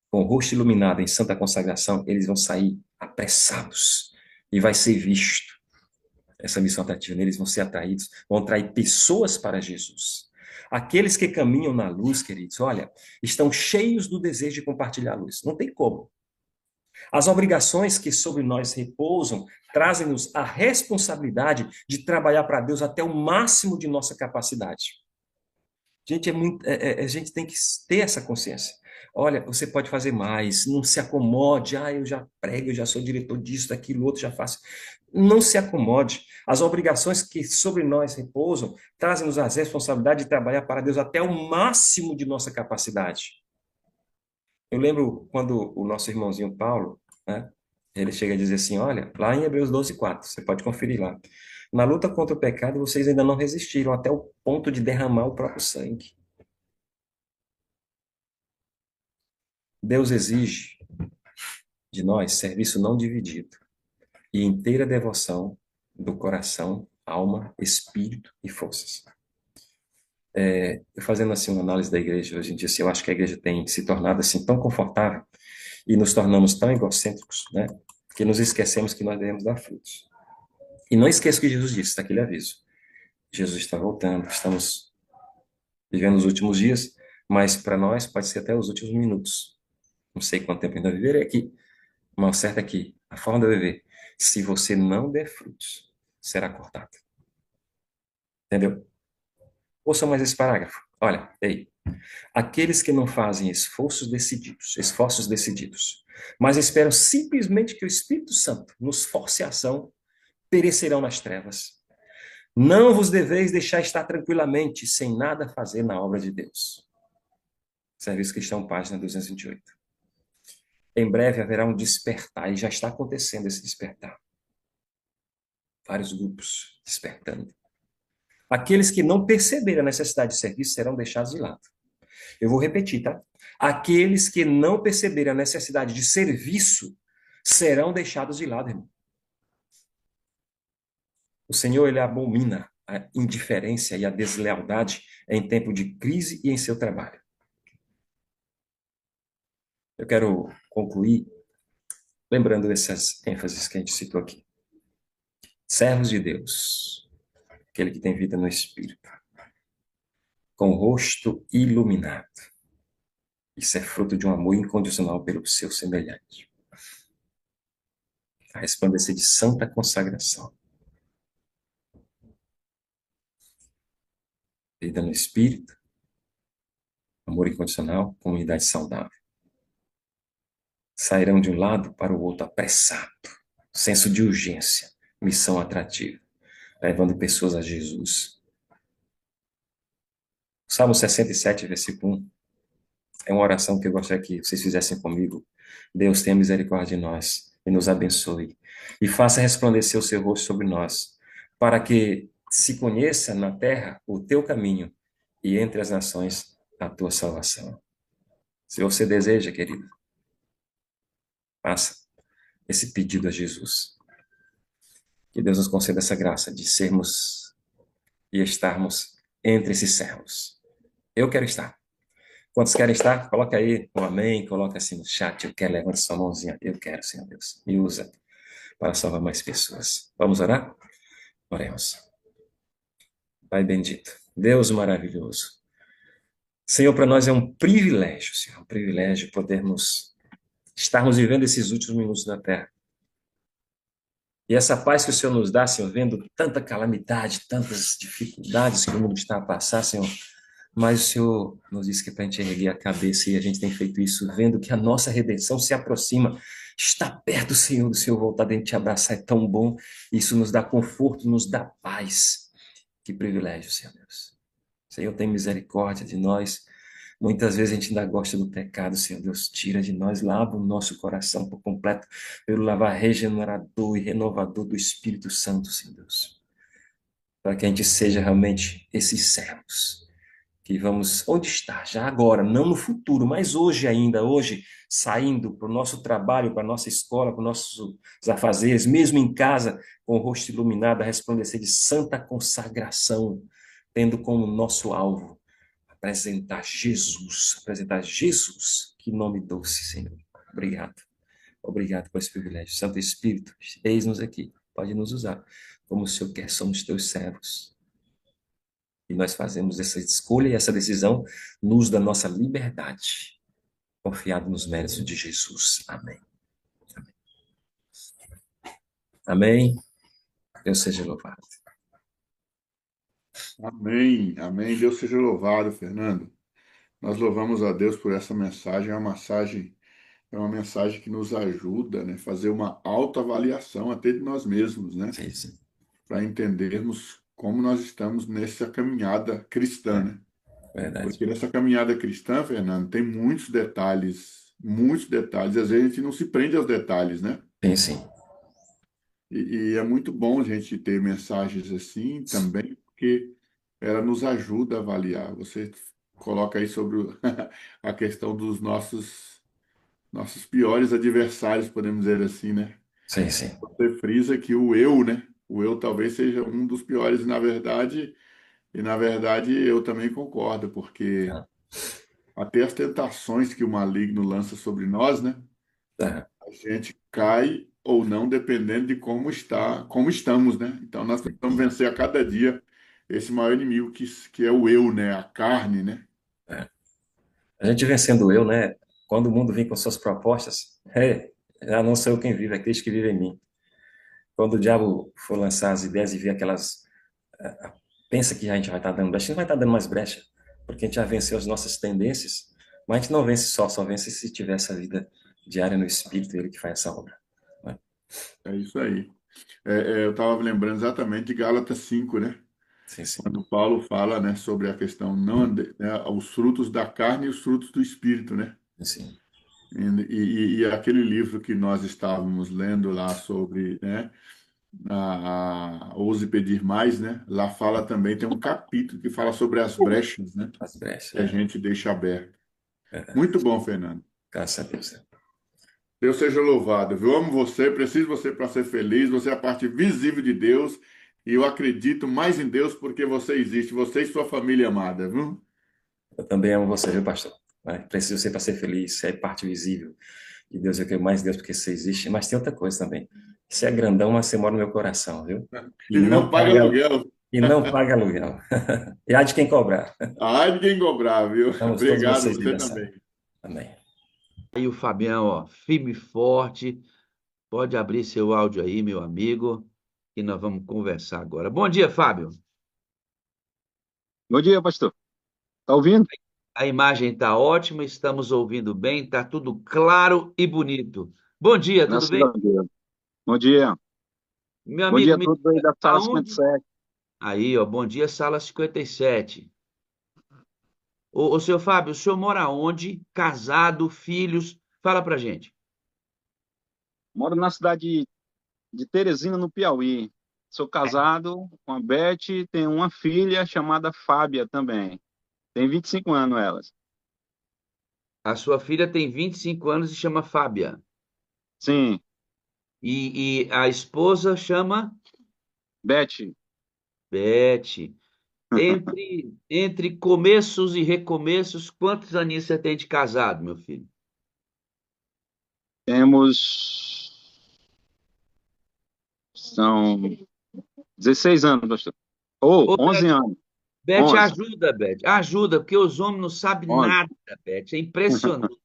com o rosto iluminado em santa consagração, eles vão sair apressados e vai ser visto essa missão atrativa. Eles vão ser atraídos, vão atrair pessoas para Jesus. Aqueles que caminham na luz, queridos, olha, estão cheios do desejo de compartilhar a luz. Não tem como. As obrigações que sobre nós repousam trazem-nos a responsabilidade de trabalhar para Deus até o máximo de nossa capacidade. Gente, a gente tem que ter essa consciência. Olha, você pode fazer mais, não se acomode. Ah, eu já prego, eu já sou diretor disso, daquilo, outro já faço. Não se acomode. As obrigações que sobre nós repousam trazem-nos a responsabilidade de trabalhar para Deus até o máximo de nossa capacidade. Eu lembro quando o nosso irmãozinho Paulo, né, ele chega a dizer assim, olha, lá em Hebreus 12:4, você pode conferir lá. Na luta contra o pecado, vocês ainda não resistiram até o ponto de derramar o próprio sangue. Deus exige de nós serviço não dividido e inteira devoção do coração, alma, espírito e forças. Eu fazendo assim uma análise da igreja hoje em dia, assim, eu acho que a igreja tem se tornado assim tão confortável e nos tornamos tão egocêntricos, né, que nos esquecemos que nós devemos dar frutos. E não esqueça o que Jesus disse, está aquele aviso. Jesus está voltando, estamos vivendo os últimos dias, mas para nós pode ser até os últimos minutos. Não sei quanto tempo ainda viverei aqui, mas o certo é que a forma de viver, se você não der frutos, será cortado. Entendeu? Ouça mais esse parágrafo. Olha, ei. Aqueles que não fazem esforços decididos, mas esperam simplesmente que o Espírito Santo nos force a ação, perecerão nas trevas. Não vos deveis deixar estar tranquilamente, sem nada fazer na obra de Deus. Serviço Cristão, página 228. Em breve haverá um despertar, e já está acontecendo esse despertar. Vários grupos despertando. Aqueles que não perceberem a necessidade de serviço serão deixados de lado. Eu vou repetir, tá? Aqueles que não perceberem a necessidade de serviço serão deixados de lado, irmão. O Senhor, ele abomina a indiferença e a deslealdade em tempo de crise e em seu trabalho. Eu quero concluir lembrando dessas ênfases que a gente citou aqui. Servos de Deus, aquele que tem vida no Espírito, com o rosto iluminado. Isso é fruto de um amor incondicional pelo seu semelhante. A resplandecer de santa consagração. Vida no Espírito, amor incondicional, comunidade saudável. Sairão de um lado para o outro apressado, senso de urgência, missão atrativa, levando pessoas a Jesus. Salmo 67, versículo 1, é uma oração que eu gostaria que vocês fizessem comigo. Deus tenha misericórdia de nós e nos abençoe, e faça resplandecer o seu rosto sobre nós, para que se conheça na terra o teu caminho e entre as nações a tua salvação. Se você deseja, querido, faça esse pedido a Jesus. Que Deus nos conceda essa graça de sermos e estarmos entre esses servos. Eu quero estar. Quantos querem estar? Coloca aí um amém, coloca assim no chat. Eu quero, levante sua mãozinha. Eu quero, Senhor Deus. Me usa para salvar mais pessoas. Vamos orar? Oremos. Pai bendito, Deus maravilhoso. Senhor, para nós é um privilégio, Senhor, um privilégio podermos estarmos vivendo esses últimos minutos na terra. E essa paz que o Senhor nos dá, Senhor, vendo tanta calamidade, tantas dificuldades que o mundo está a passar, Senhor, mas o Senhor nos disse que é para a gente erguer a cabeça e a gente tem feito isso, vendo que a nossa redenção se aproxima, está perto, Senhor, do Senhor voltar dentro de te abraçar, é tão bom, isso nos dá conforto, nos dá paz. Que privilégio, Senhor Deus. Senhor, tem misericórdia de nós. Muitas vezes a gente ainda gosta do pecado, Senhor Deus, tira de nós, lava o nosso coração por completo, pelo lavar regenerador e renovador do Espírito Santo, Senhor Deus. Para que a gente seja realmente esses servos que vamos onde está, já agora, não no futuro, mas hoje ainda, hoje, saindo para o nosso trabalho, para a nossa escola, para os nossos afazeres, mesmo em casa, com o rosto iluminado, a resplandecer de santa consagração, tendo como nosso alvo apresentar Jesus, que nome doce, Senhor. Obrigado, obrigado por esse privilégio. Santo Espírito, eis-nos aqui, pode nos usar como o Senhor quer, somos teus servos. E nós fazemos essa escolha e essa decisão nos da nossa liberdade, confiado nos méritos de Jesus. Amém. Amém. Deus seja louvado. Amém, amém. Deus seja louvado, Fernando. Nós louvamos a Deus por essa mensagem. É uma mensagem que nos ajuda, né, fazer uma autoavaliação até de nós mesmos, né, Sim, sim. para entendermos como nós estamos nessa caminhada cristã, É, né? verdade. Porque nessa caminhada cristã, Fernando, tem muitos detalhes. Às vezes a gente não se prende aos detalhes, né? Sim, sim. E é muito bom a gente ter mensagens assim também, porque ela nos ajuda a avaliar. Você coloca aí sobre a questão dos nossos piores adversários, podemos dizer assim, né? Sim, sim. Você frisa que o eu, né? O eu talvez seja um dos piores, e na verdade eu também concordo, porque Ah, até as tentações que o maligno lança sobre nós, né? ah, A gente cai ou não, dependendo de como estamos, né? Então nós precisamos vencer a cada dia esse maior inimigo que é o eu, né? A carne, né? ah. A gente vencendo eu, né? Quando o mundo vem com suas propostas, já não sou eu quem vive, é Cristo que vive em mim. Quando o diabo for lançar as ideias e ver aquelas. Pensa que a gente vai estar dando brecha, a gente não vai estar dando mais brecha, porque a gente já venceu as nossas tendências, mas a gente não vence só vence se tiver essa vida diária no Espírito, ele que faz essa obra. Né? É isso aí. Eu estava lembrando exatamente de Gálatas 5, né? Sim, sim. Quando Paulo fala, né, sobre a questão não, né, os frutos da carne e os frutos do espírito, né? Sim, E aquele livro que nós estávamos lendo lá sobre, né, Ouse Pedir Mais, né? Lá fala também, tem um capítulo que fala sobre as brechas, né? as brechas, Que a gente deixa aberto. verdade. Muito bom, Fernando. Graças a Deus. Deus seja louvado. Eu amo você, preciso de você para ser feliz. Você é a parte visível de Deus. E eu acredito mais em Deus porque você existe, você e sua família amada, viu? Eu também amo você, viu, pastor? Né? Preciso ser para ser feliz, você é parte visível de Deus, eu quero mais Deus porque você existe, mas tem outra coisa também. Você é grandão, mas você mora no meu coração, viu? E E não não paga paga, aluguel. e não paga aluguel. E há de quem cobrar. Ai de quem cobrar, viu? Estamos todos Obrigado, vocês de você oração. também. Amém. Aí o Fabião, ó, firme e forte. Pode abrir seu áudio aí, meu amigo, e nós vamos conversar agora. Bom dia, Fábio. Bom dia, pastor. Tá ouvindo? A imagem está ótima, estamos ouvindo bem, está tudo claro e bonito. Bom dia, tudo Graças bem? a Deus. Bom dia. Meu Bom dia amigo, a me todos aí diga, da sala aonde? 57. Aí, ó, bom dia, sala 57. Ô, seu Fábio, o senhor mora onde? Casado, filhos? Fala pra gente. Moro na cidade de Teresina, no Piauí. Sou casado com a Beth, tenho uma filha chamada Fábia também. Tem 25 anos elas. A sua filha tem 25 anos e chama Fábia. Sim, E a esposa chama Beth, Bete. Entre começos e recomeços, quantos aninhos você tem de casado, meu filho? temos. São 16 anos, pastor. Ou Ô, 11 Bete, anos. Bete, 11. ajuda, Bete. Ajuda, porque os homens não sabem 11. nada, Bete. É impressionante.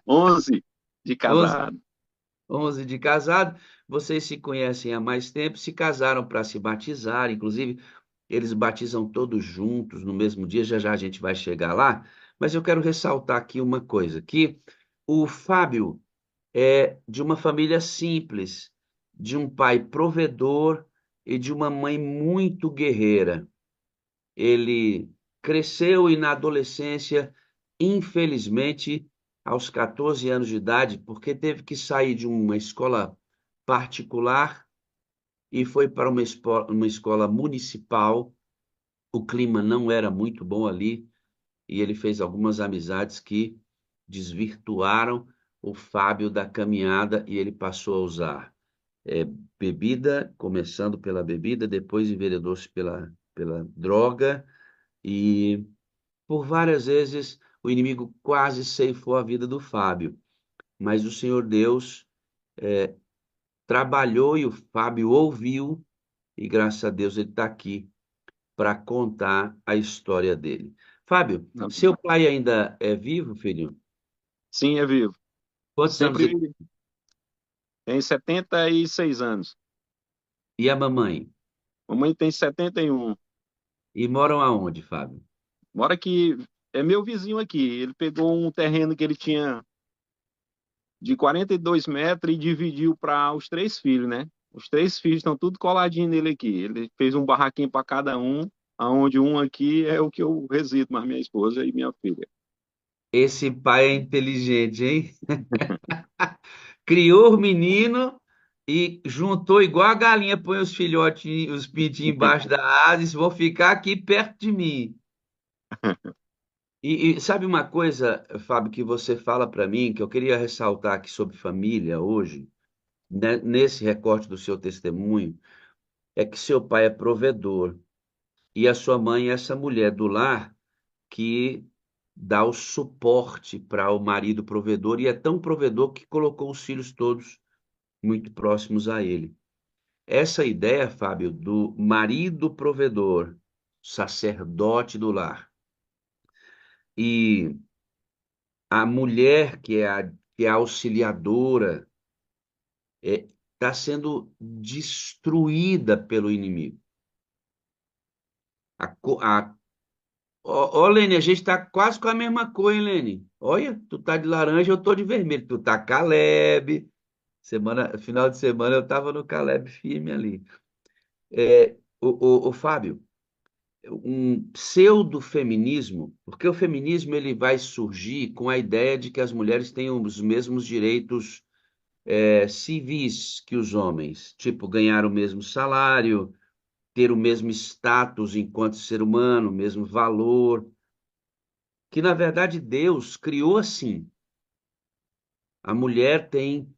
11 de 11, casado. 11 de casado. Vocês se conhecem há mais tempo, se casaram para se batizar. Inclusive, eles batizam todos juntos no mesmo dia. Já já a gente vai chegar lá. Mas eu quero ressaltar aqui uma coisa, que o Fábio é de uma família simples, de um pai provedor e de uma mãe muito guerreira. Ele cresceu e na adolescência, infelizmente, aos 14 anos de idade, porque teve que sair de uma escola particular e foi para uma escola municipal. O clima não era muito bom ali e ele fez algumas amizades que desvirtuaram o Fábio da caminhada e ele passou a usar é, bebida, começando pela bebida, depois enveredou-se pela droga e por várias vezes o inimigo quase ceifou a vida do Fábio. Mas o Senhor Deus trabalhou e o Fábio ouviu e graças a Deus ele está aqui para contar a história dele. Fábio, seu pai ainda é vivo, filho? Sim, é vivo. Quantos anos ele Sempre tem 76 anos. E a mamãe? Mamãe tem 71. E moram aonde, Fábio? Mora aqui, é meu vizinho aqui. Ele pegou um terreno que ele tinha de 42 metros e dividiu para os três filhos, né? Os três filhos estão tudo coladinho nele aqui. Ele fez um barraquinho para cada um, aonde um aqui é o que eu resido, mas minha esposa e minha filha. Esse pai é inteligente, hein? Criou o menino e juntou igual a galinha, põe os filhotinhos, os pintinhos embaixo da asa e vão ficar aqui perto de mim. E sabe uma coisa, Fábio, que você fala para mim, que eu queria ressaltar aqui sobre família hoje, né, nesse recorte do seu testemunho, é que seu pai é provedor e a sua mãe é essa mulher do lar que dá o suporte para o marido provedor e é tão provedor que colocou os filhos todos muito próximos a ele. Essa ideia, Fábio, do marido provedor, sacerdote do lar, e a mulher que é a auxiliadora, está sendo destruída pelo inimigo. A, co- a, ó, Lene, a gente está quase com a mesma cor, hein, Lene? Olha, tu tá de laranja, eu tô de vermelho. Tu tá Caleb. Final de semana eu tava no Caleb firme ali. O Fábio, um pseudo-feminismo, porque o feminismo ele vai surgir com a ideia de que as mulheres têm os mesmos direitos civis que os homens, tipo ganhar o mesmo salário, ter o mesmo status enquanto ser humano, o mesmo valor, que na verdade Deus criou assim. A mulher tem,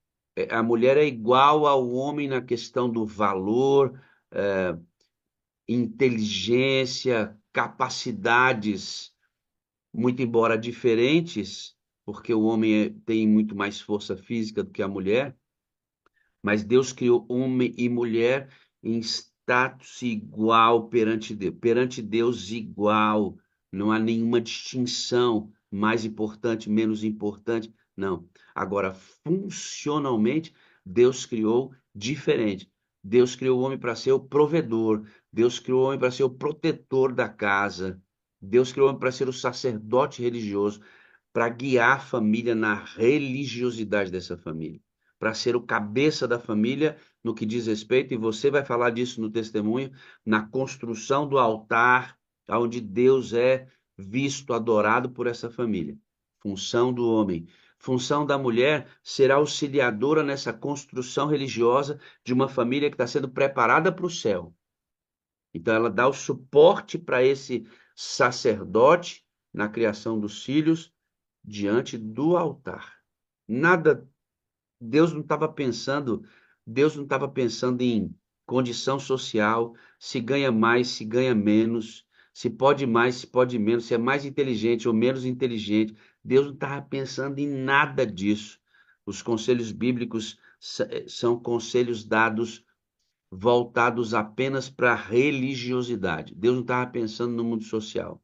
a mulher é igual ao homem na questão do valor, inteligência, capacidades, muito embora diferentes, porque o homem tem muito mais força física do que a mulher, mas Deus criou homem e mulher em status igual perante Deus. Perante Deus, igual. Não há nenhuma distinção, mais importante, menos importante. Não. Agora, funcionalmente, Deus criou diferente. Deus criou o homem para ser o provedor. Deus criou o homem para ser o protetor da casa. Deus criou o homem para ser o sacerdote religioso, para guiar a família na religiosidade dessa família, para ser o cabeça da família no que diz respeito, e você vai falar disso no testemunho, na construção do altar, onde Deus é visto, adorado por essa família. Função do homem. Função da mulher ser auxiliadora nessa construção religiosa de uma família que está sendo preparada para o céu. Então, ela dá o suporte para esse sacerdote na criação dos filhos diante do altar. Nada Deus não estava pensando, Deus não estava pensando em condição social, se ganha mais, se ganha menos, se pode mais, se pode menos, se é mais inteligente ou menos inteligente. Deus não estava pensando em nada disso. Os conselhos bíblicos são conselhos dados voltados apenas para a religiosidade. Deus não estava pensando no mundo social.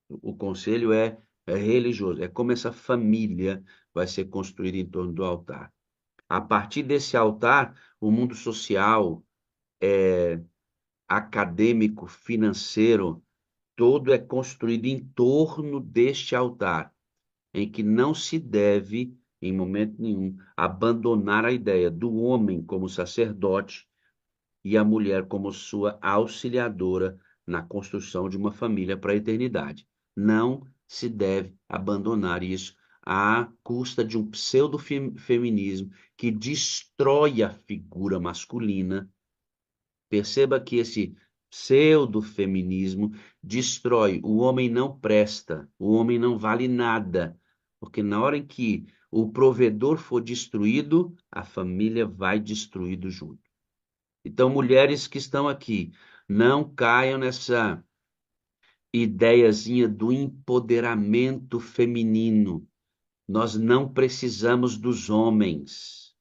O conselho é religioso, é como essa família vai ser construída em torno do altar. A partir desse altar, o mundo social, acadêmico, financeiro, todo é construído em torno deste altar, em que não se deve, em momento nenhum, abandonar a ideia do homem como sacerdote e a mulher como sua auxiliadora na construção de uma família para a eternidade. Não se deve abandonar isso à custa de um pseudo-feminismo que destrói a figura masculina. Perceba que esse pseudo-feminismo destrói. O homem não presta, o homem não vale nada, porque na hora em que o provedor for destruído, a família vai destruído junto. Então, mulheres que estão aqui, não caiam nessa ideiazinha do empoderamento feminino. Nós não precisamos dos homens.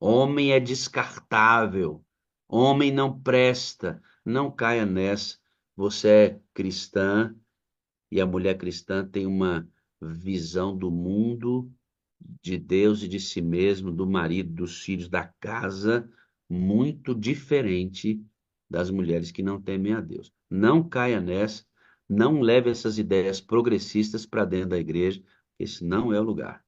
Homem é descartável. Homem não presta. Não caia nessa. Você é cristã e a mulher cristã tem uma visão do mundo de Deus e de si mesmo, do marido, dos filhos, da casa, muito diferente das mulheres que não temem a Deus. Não caia nessa, não leve essas ideias progressistas para dentro da igreja, esse não é o lugar.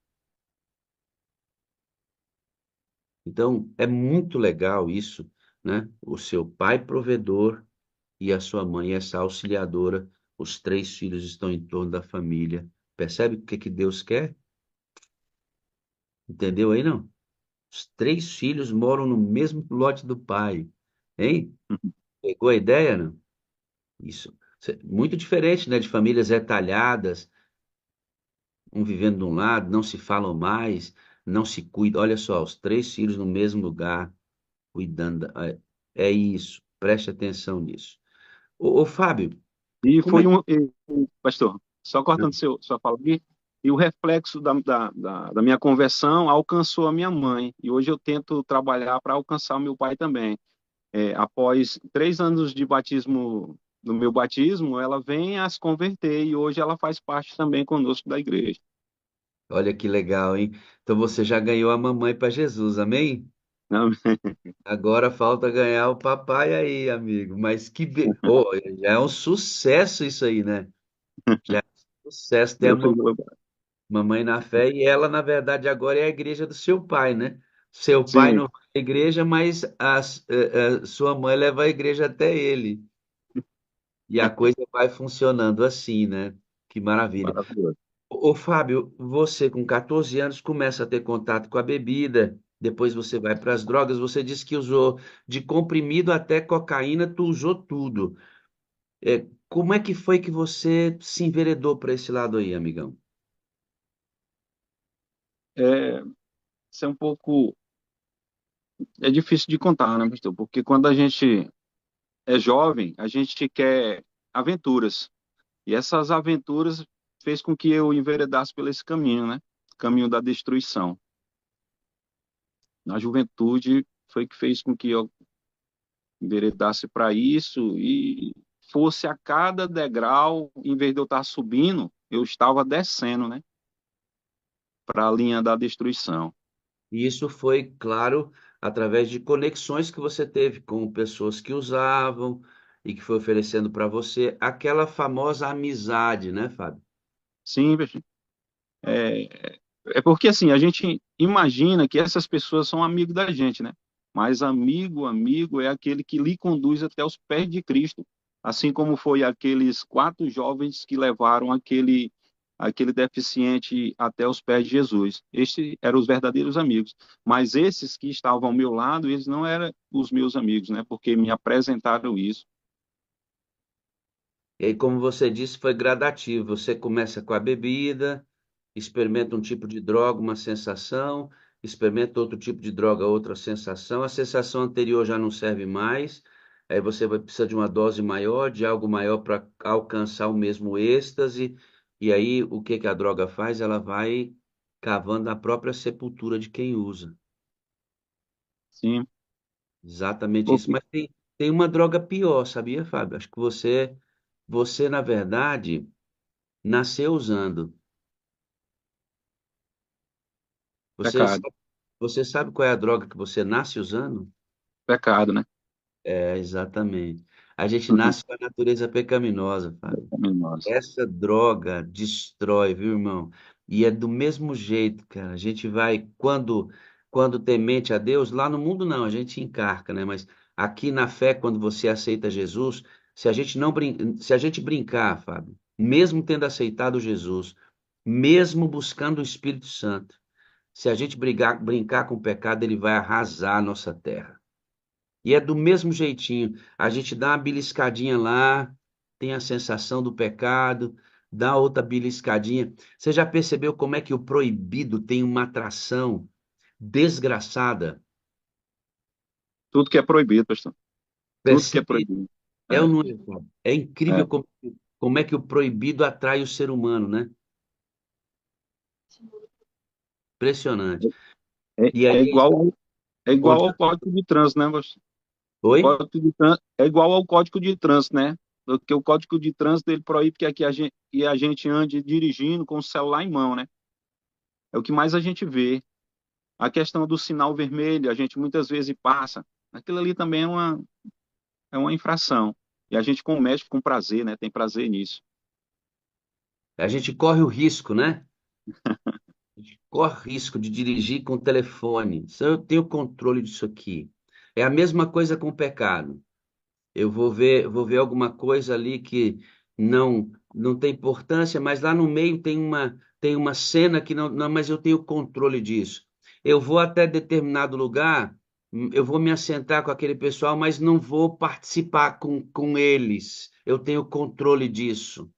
Então, é muito legal isso, né? O seu pai provedor e a sua mãe essa auxiliadora, os três filhos estão em torno da família. Percebe o que que Deus quer? Entendeu aí, não? Os três filhos moram no mesmo lote do pai. Hein? Pegou a ideia, não? Isso. Muito diferente, né? De famílias retalhadas, um vivendo de um lado, não se falam mais, não se cuidam. Olha só, os três filhos no mesmo lugar, cuidando. É isso. Preste atenção nisso. Ô, Fábio, E como é foi que. pastor, só cortando sua fala aqui, e o reflexo da minha conversão alcançou a minha mãe, e hoje eu tento trabalhar para alcançar o meu pai também. Após 3 anos de batismo, do meu batismo, ela vem a se converter, e hoje ela faz parte também conosco da igreja. Olha que legal, hein? Então você já ganhou a mamãe para Jesus, amém? Não, Agora falta ganhar o papai aí, amigo. Mas oh, já é um sucesso isso aí, né? Já é um sucesso ter a Deus foi mamãe na fé e ela, na verdade, agora é a igreja do seu pai, né? Seu pai sim, não vai à igreja, mas sua mãe leva a igreja até ele. E a coisa vai funcionando assim, né? Que maravilha. maravilhoso. Ô, Fábio, você com 14 anos começa a ter contato com a bebida, depois você vai para as drogas, você disse que usou de comprimido até cocaína, tu usou tudo. Como é que foi que você se enveredou para esse lado aí, amigão? É, isso é um pouco, é difícil de contar, né, pastor? Porque quando a gente é jovem, a gente quer aventuras. E essas aventuras fez com que eu enveredasse por esse caminho, né? Caminho da destruição. Na juventude foi que fez com que eu enveredasse para isso e fosse a cada degrau, em vez de eu estar subindo, eu estava descendo, né? Para a linha da destruição. E isso foi, claro, através de conexões que você teve com pessoas que usavam e que foi oferecendo para você aquela famosa amizade, né, Fábio? Sim, é, é porque assim, a gente imagina que essas pessoas são amigos da gente, né? Mas amigo é aquele que lhe conduz até os pés de Cristo, assim como foi aqueles 4 jovens que levaram aquele deficiente até os pés de Jesus. Estes eram os verdadeiros amigos. Mas esses que estavam ao meu lado, eles não eram os meus amigos, né? Porque me apresentaram isso. E aí, como você disse, foi gradativo. Você começa com a bebida, experimenta um tipo de droga, uma sensação, experimenta outro tipo de droga, outra sensação. A sensação anterior já não serve mais. Aí você vai precisar de uma dose maior, de algo maior para alcançar o mesmo êxtase. E aí, o que que a droga faz? Ela vai cavando a própria sepultura de quem usa. Sim, Exatamente isso. porque Mas tem uma droga pior, sabia, Fábio? Acho que você, na verdade, nasceu usando. Você pecado, sabe, você sabe qual é a droga que você nasce usando? pecado, né? Exatamente. A gente nasce com a natureza pecaminosa, Fábio. Nós. Essa droga destrói, viu, irmão? E é do mesmo jeito, cara. A gente vai, quando temente a Deus, lá no mundo não, a gente encarca, né? Mas aqui na fé, quando você aceita Jesus, se a gente não se a gente brincar, Fábio, mesmo tendo aceitado Jesus, mesmo buscando o Espírito Santo, se a gente brincar com o pecado, ele vai arrasar a nossa terra. E é do mesmo jeitinho. A gente dá uma beliscadinha lá, tem a sensação do pecado, dá outra beliscadinha. Você já percebeu como é que o proibido tem uma atração desgraçada? Tudo que é proibido, pastor. Tudo que é Percebe? proibido. É ou É, não é, Fábio? É incrível é, como é que o proibido atrai o ser humano, né? Impressionante. E é aí, igual, é igual conta. ao Código de Trânsito, né, pastor? O Oi? Código de Trânsito é igual ao Código de Trânsito, né? Porque o Código de Trânsito ele proíbe que aqui que a gente ande dirigindo com o celular em mão, né? É o que mais a gente vê. A questão do sinal vermelho, a gente muitas vezes passa. Aquilo ali também é uma infração. E a gente comete com prazer, né? Tem prazer nisso. A gente corre o risco, né? A gente corre risco de dirigir com o telefone. Se eu tenho controle disso aqui. É a mesma coisa com o pecado. Eu vou ver alguma coisa ali que não tem importância, mas lá no meio tem uma cena que não, mas eu tenho controle disso. Eu vou até determinado lugar, eu vou me assentar com aquele pessoal, mas não vou participar com eles. Eu tenho controle disso.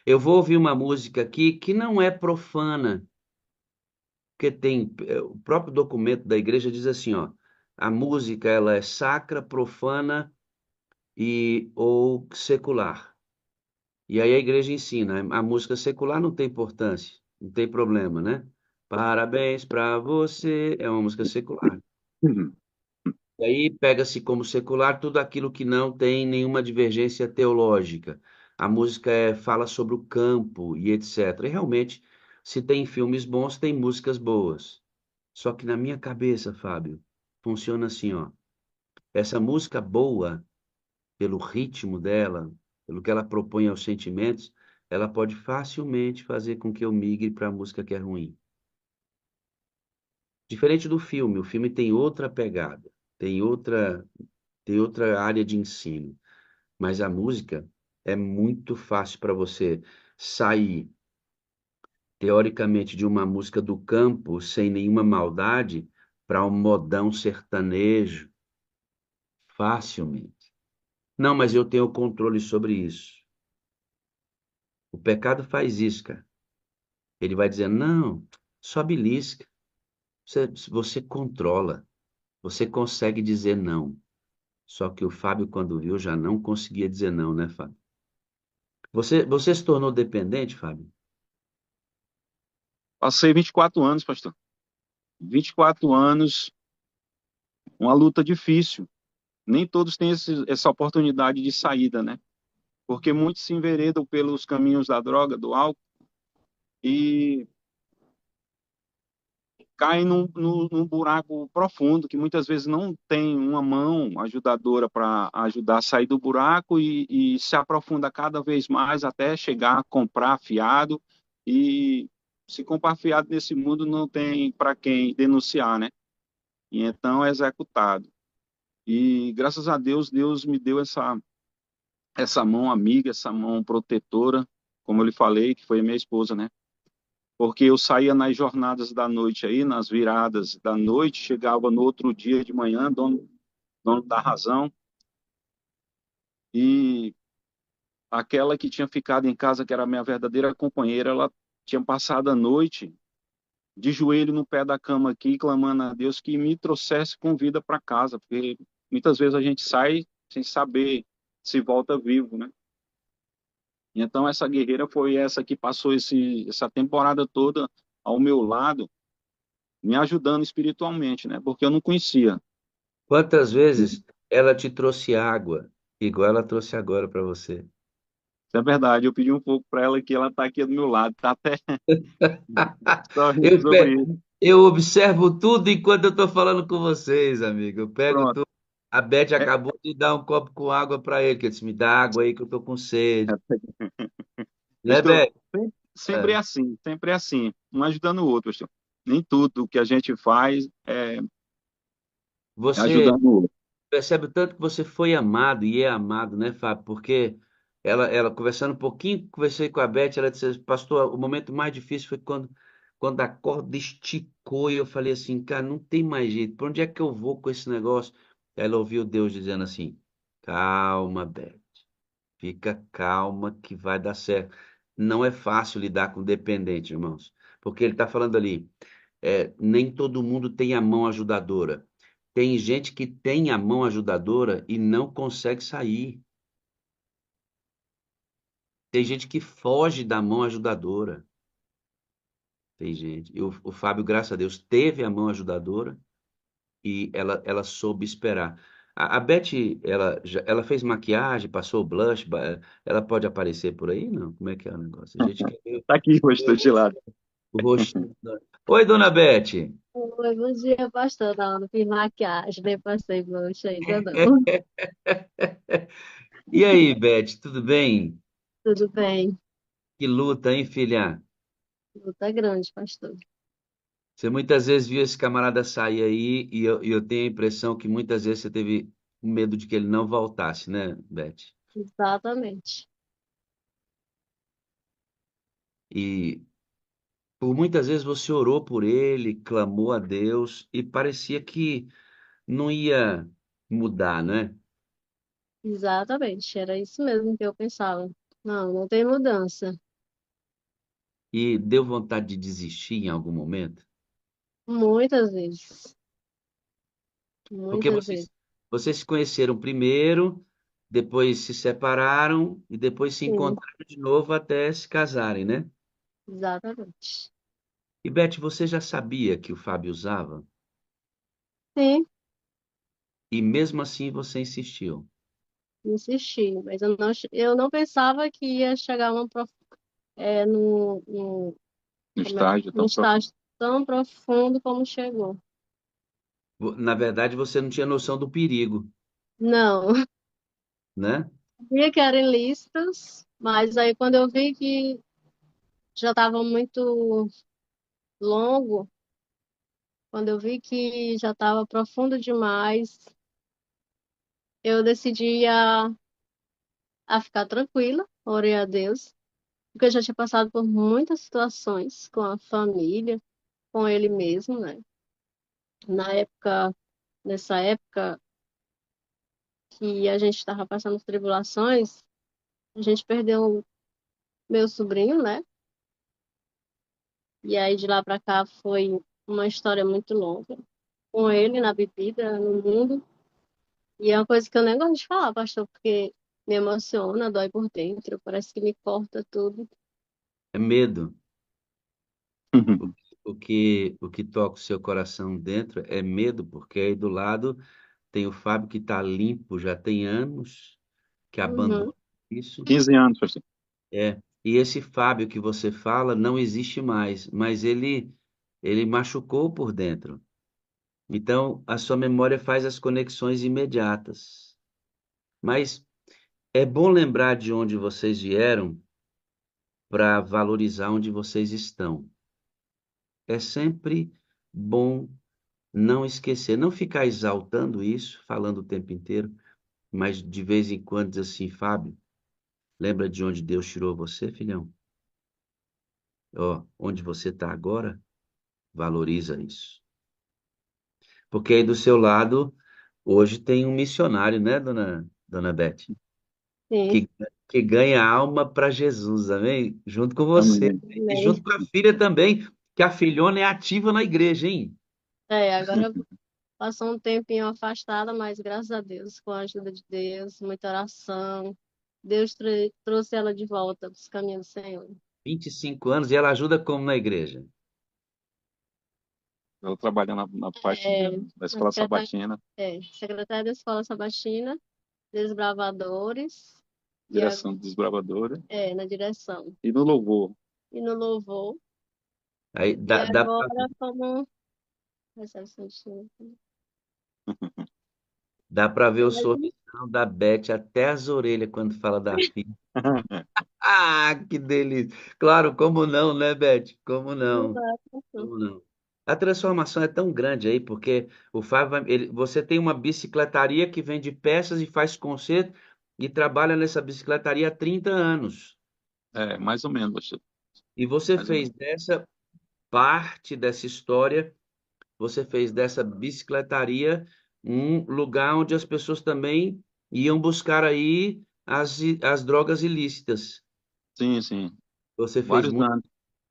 Eu vou ouvir uma música aqui que não é profana, porque tem o próprio documento da igreja diz assim, ó, a música ela é sacra, profana e ou secular. E aí a igreja ensina, a música secular não tem importância, não tem problema, né? Parabéns para você, é uma música secular. Uhum. E aí pega-se como secular tudo aquilo que não tem nenhuma divergência teológica. A música fala sobre o campo e etc. E realmente, se tem filmes bons, tem músicas boas. Só que na minha cabeça, Fábio, funciona assim, ó. Essa música boa pelo ritmo dela, pelo que ela propõe aos sentimentos, ela pode facilmente fazer com que eu migre para a música que é ruim. Diferente do filme, o filme tem outra pegada, tem outra, tem outra área de ensino, mas a música é muito fácil para você sair, teoricamente, de uma música do campo, sem nenhuma maldade, para um modão sertanejo, facilmente. Não, mas eu tenho controle sobre isso. O pecado faz isso, cara. Ele vai dizer, não, só belisca. Você controla, você consegue dizer não. Só que o Fábio, quando viu, já não conseguia dizer não, né, Fábio? Você se tornou dependente, Fábio? Passei 24 anos, pastor. 24 anos, uma luta difícil. Nem todos têm essa oportunidade de saída, né? Porque muitos se enveredam pelos caminhos da droga, do álcool, e caem num buraco profundo, que muitas vezes não tem uma mão ajudadora para ajudar a sair do buraco e se aprofunda cada vez mais até chegar a comprar fiado. E se comprar fiado nesse mundo, não tem para quem denunciar, né? E então é executado. E graças a Deus, Deus me deu essa mão amiga, essa mão protetora, como eu lhe falei, que foi a minha esposa, né? Porque eu saía nas jornadas da noite aí, nas viradas da noite, chegava no outro dia de manhã, dono da razão, e aquela que tinha ficado em casa, que era a minha verdadeira companheira, ela tinha passado a noite de joelho no pé da cama aqui, clamando a Deus que me trouxesse com vida para casa, porque muitas vezes a gente sai sem saber se volta vivo, né? Então essa guerreira foi essa que passou essa temporada toda ao meu lado, me ajudando espiritualmente, né? Porque eu não conhecia. Quantas vezes ela te trouxe água, igual ela trouxe agora para você? Isso é verdade. Eu pedi um pouco para ela que ela está aqui do meu lado, tá até sorrindo Eu, sobre pe- isso. eu observo tudo enquanto eu estou falando com vocês, amigo. Eu pego Pronto. tudo. A Beth É, acabou de dar um copo com água para ele, que ele disse, me dá água aí que eu estou com sede. Né, pastor, Beth? sempre É. é assim, sempre é assim, um ajudando o outro, pastor. Nem tudo que a gente faz é Você ajudando o outro. percebe o tanto que você foi amado e é amado, né, Fábio? Porque ela conversando um pouquinho, conversei com a Beth, ela disse, pastor, o momento mais difícil foi quando a corda esticou e eu falei assim, cara, não tem mais jeito, para onde é que eu vou com esse negócio? Ela ouviu Deus dizendo assim, calma, Beth, fica calma que vai dar certo. Não é fácil lidar com dependente, irmãos, porque ele está falando ali, nem todo mundo tem a mão ajudadora. Tem gente que tem a mão ajudadora e não consegue sair. Tem gente que foge da mão ajudadora. Tem gente. E o Fábio, graças a Deus, teve a mão ajudadora e ela soube esperar. A Beth, ela fez maquiagem, passou blush, ela pode aparecer por aí? Não? Como é que é o negócio? A gente quer ver. Tá aqui, pastor, de lado. O roxinho. Oi, dona Beth. Oi, bom dia, pastor. Não fiz maquiagem, nem passei blush ainda não. E aí, Beth, tudo bem? Tudo bem? Que luta, hein, filha? Luta grande, pastor. Você muitas vezes viu esse camarada sair aí e eu tenho a impressão que muitas vezes você teve medo de que ele não voltasse, né, Beth? Exatamente. E por muitas vezes você orou por ele, clamou a Deus e parecia que não ia mudar, né? Exatamente. Era isso mesmo que eu pensava. Não, não tem mudança. E deu vontade de desistir em algum momento. Muitas vezes. Porque Muitas vocês, vezes. vocês se conheceram primeiro, depois se separaram e depois se Sim, encontraram de novo até se casarem, né? exatamente. E Beth, você já sabia que o Fábio usava? Sim, E mesmo assim você insistiu. insisti, mas eu não pensava que ia chegar No como é, estágio num tão profundo. estágio tão profundo como chegou. Na verdade, você não tinha noção do perigo, Não, né? sabia que eram ilícitos, mas aí quando eu vi que já estava muito longo, quando eu vi que já estava profundo demais, eu decidi a ficar tranquila, orei a Deus, porque eu já tinha passado por muitas situações com a família, com ele mesmo, né? Na época, nessa época que a gente estava passando tribulações, a gente perdeu meu sobrinho, né? E aí de lá para cá foi uma história muito longa, com ele na bebida, no mundo. E é uma coisa que eu nem gosto de falar, pastor, porque me emociona, dói por dentro, parece que me corta tudo. É medo. O, o que toca o seu coração dentro é medo, porque aí do lado tem o Fábio que está limpo já tem anos, que Uhum, abandona isso. 15 anos, pastor. E esse Fábio que você fala não existe mais, mas ele machucou por dentro. Então, a sua memória faz as conexões imediatas. Mas é bom lembrar de onde vocês vieram para valorizar onde vocês estão. É sempre bom não esquecer, não ficar exaltando isso, falando o tempo inteiro, mas de vez em quando diz assim, Fábio, lembra de onde Deus tirou você, filhão? Ó, onde você está agora, valoriza isso. Porque aí do seu lado, hoje tem um missionário, né, dona Beth? sim, Que, que ganha alma para Jesus, amém? Junto com você. Amém. E amém. junto com a filha também, que a filhona é ativa na igreja, hein? Agora passou um tempinho afastada, mas graças a Deus, com a ajuda de Deus, muita oração, Deus trouxe ela de volta para os caminhos do Senhor. 25 anos e ela ajuda como na igreja? Ela trabalha na parte É, da na escola sabatina, secretária da Escola Sabatina, Desbravadores, e direção dos bravadores, na direção. e no louvor. E no louvor. Aí E dá pra, agora, como recepção de dá pra ver o sorrisão da Beth até as orelhas quando fala da filha. Ah, que delícia! Claro, como não, né, Beth? Como não? Exato. Como não? A transformação é tão grande aí, porque o Fábio você tem uma bicicletaria que vende peças e faz conserto e trabalha nessa bicicletaria há 30 anos. É, mais ou menos, pastor. E você Mais ou fez menos. dessa parte dessa história, você fez dessa bicicletaria um lugar onde as pessoas também iam buscar aí as drogas ilícitas. Sim, sim. Você fez Vários muito, anos.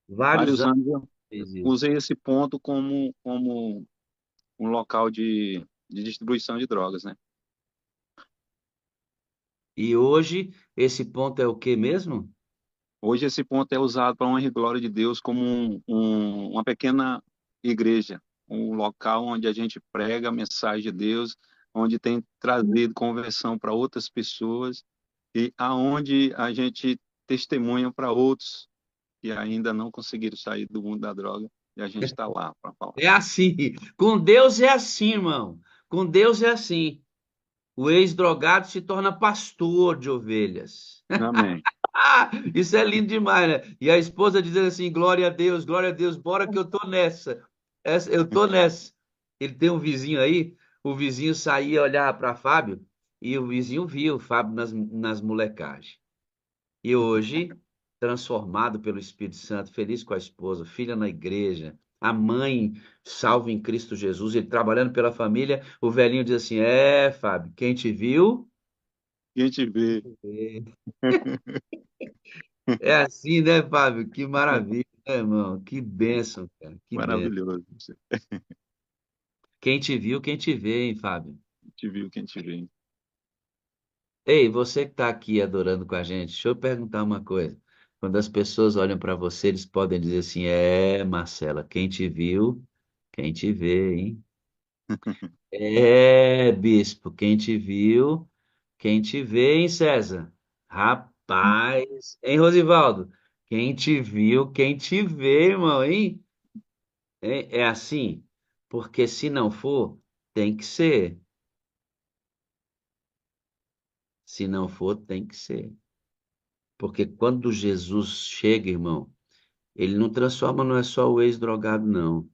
vários Vários anos anos eu fez isso. usei esse ponto como um local de distribuição de drogas, né? E hoje esse ponto é o que mesmo? Hoje esse ponto é usado para a honra e glória de Deus como uma pequena igreja, um local onde a gente prega a mensagem de Deus, onde tem trazido conversão para outras pessoas e aonde a gente testemunha para outros que ainda não conseguiram sair do mundo da droga, e a gente está lá para falar. É assim. Com Deus é assim, irmão. Com Deus é assim. O ex-drogado se torna pastor de ovelhas. Amém. Ah, isso é lindo demais, né? E a esposa dizendo assim: glória a Deus, bora que eu tô nessa. Eu tô nessa. Ele tem um vizinho aí, o vizinho saía olhar para Fábio e o vizinho via o Fábio nas molecagens. E hoje, transformado pelo Espírito Santo, feliz com a esposa, filha na igreja, a mãe salva em Cristo Jesus, ele trabalhando pela família, o velhinho diz assim: É, Fábio, quem te viu? E a gente vê. É assim, né, Fábio? Que maravilha, né, irmão? Que bênção, cara. Que bênção. Maravilhoso. Quem te viu, quem te vê, hein, Fábio? A gente viu que a gente vê. Ei, você que está aqui adorando com a gente, deixa eu perguntar uma coisa. Quando as pessoas olham para você, eles podem dizer assim: É, Marcela, quem te viu, quem te vê, hein? É, bispo, quem te viu, quem te vê, hein, César? Rapaz, hein, Rosivaldo? Quem te viu, quem te vê, irmão, hein? É assim? Porque se não for, tem que ser. Se não for, tem que ser. Porque quando Jesus chega, irmão, ele não transforma, não é só o ex-drogado, não.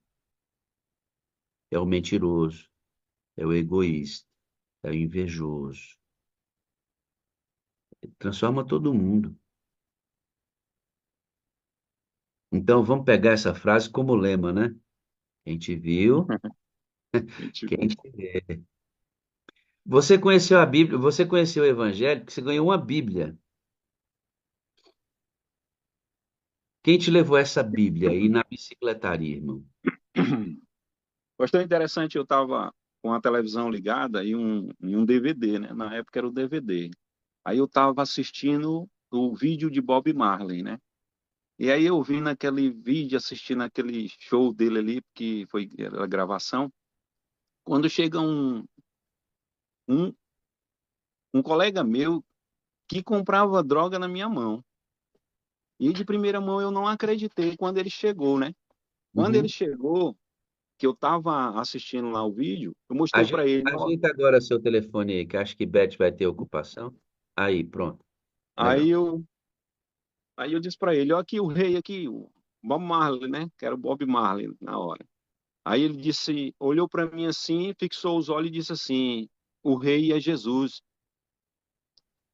É o mentiroso, é o egoísta, é o invejoso. Ele transforma todo mundo. Então vamos pegar essa frase como lema, né? Quem te viu, A gente quem vê. te vê. Você conheceu a Bíblia, você conheceu o Evangelho, porque você ganhou uma Bíblia. Quem te levou essa Bíblia aí na bicicletaria, irmão? Gostou interessante, eu estava com a televisão ligada e um DVD, né? Na época era o DVD. Aí eu estava assistindo o vídeo de Bob Marley, né? E aí eu vi naquele vídeo, assistindo aquele show dele ali, que foi a gravação, quando chega um, um colega meu que comprava droga na minha mão. E de primeira mão eu não acreditei quando ele chegou, né? Quando ele Uhum. chegou, que eu estava assistindo lá o vídeo, eu mostrei para ele, ó. Ajeita agora seu telefone aí, que acho que Beth vai ter ocupação. Aí, pronto. Aí Legal. eu, aí eu disse para ele, ó, aqui o rei aqui, o Bob Marley, né? Que era o Bob Marley na hora. Aí ele disse, olhou para mim assim, fixou os olhos e disse assim: o rei é Jesus.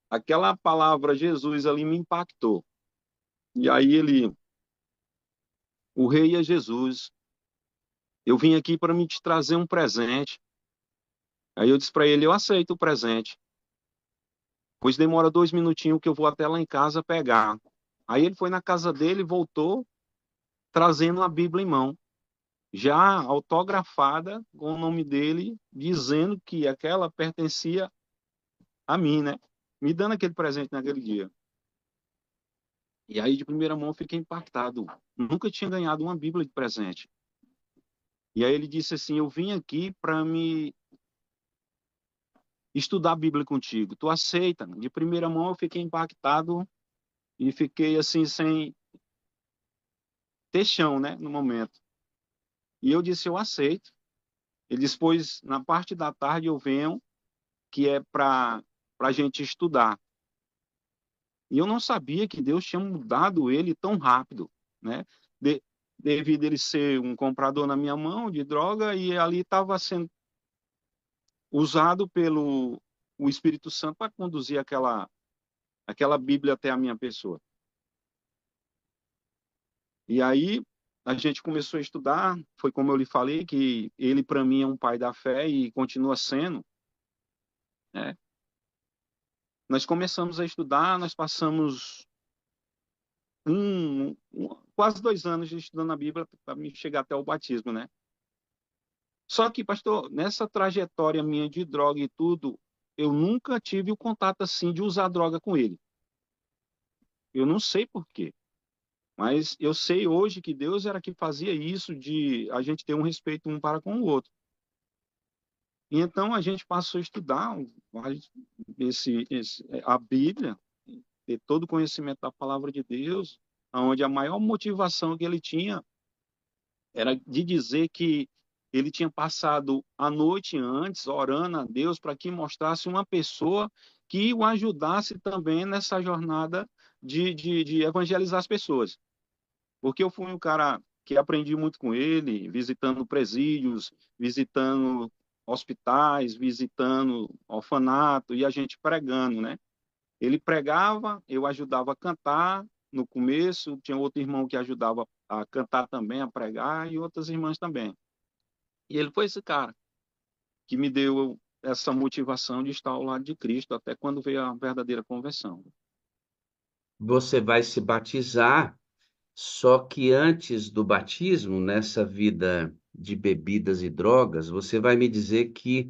Aquela palavra Jesus ali me impactou. E aí ele, o rei é Jesus. Eu vim aqui para me te trazer um presente. Aí eu disse para ele, eu aceito o presente, pois demora 2 minutinhos que eu vou até lá em casa pegar. Aí ele foi na casa dele e voltou trazendo a Bíblia em mão, já autografada com o nome dele, dizendo que aquela pertencia a mim, né? Me dando aquele presente naquele dia. E aí, de primeira mão, eu fiquei impactado. Nunca tinha ganhado uma Bíblia de presente. E aí ele disse assim: eu vim aqui para me estudar a Bíblia contigo. Tu aceita? De primeira mão, eu fiquei impactado e fiquei assim, sem ter chão, né? No momento. E eu disse: eu aceito. Ele disse: pois na parte da tarde eu venho, que é para a gente estudar. E eu não sabia que Deus tinha mudado ele tão rápido, né? De, devido ele ser um comprador na minha mão de droga e ali estava sendo usado pelo o Espírito Santo para conduzir aquela Bíblia até a minha pessoa. E aí a gente começou a estudar, foi como eu lhe falei, que ele para mim é um pai da fé e continua sendo, né? Nós começamos a estudar, nós passamos quase 2 anos estudando a Bíblia para me chegar até o batismo, né? Só que, pastor, nessa trajetória minha de droga e tudo, eu nunca tive o contato assim de usar droga com ele. Eu não sei por quê, mas eu sei hoje que Deus era que fazia isso de a gente ter um respeito um para com o outro. E então a gente passou a estudar a Bíblia, ter todo o conhecimento da palavra de Deus, onde a maior motivação que ele tinha era de dizer que ele tinha passado a noite antes orando a Deus para que mostrasse uma pessoa que o ajudasse também nessa jornada de evangelizar as pessoas. Porque eu fui um cara que aprendi muito com ele, visitando presídios, visitando hospitais, visitando orfanato e a gente pregando, né? Ele pregava, eu ajudava a cantar no começo, tinha outro irmão que ajudava a cantar também, a pregar, e outras irmãs também. E ele foi esse cara que me deu essa motivação de estar ao lado de Cristo, até quando veio a verdadeira conversão. Você vai se batizar, só que antes do batismo, nessa vida de bebidas e drogas, você vai me dizer que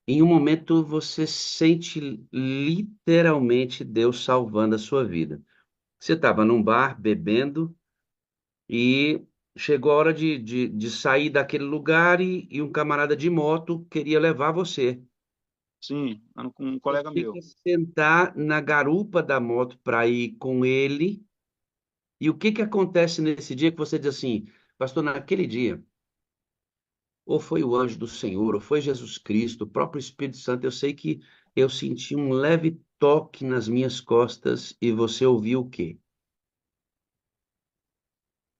em um momento você sente literalmente Deus salvando a sua vida. Você estava num bar bebendo e chegou a hora de sair daquele lugar e um camarada de moto queria levar você. Sim, ando com um Você colega meu. chega a sentar na garupa da moto para ir com ele. E o que que acontece nesse dia que você diz assim, pastor, naquele dia, ou foi o anjo do Senhor, ou foi Jesus Cristo, o próprio Espírito Santo, eu sei que eu senti um leve toque nas minhas costas e você ouviu o quê?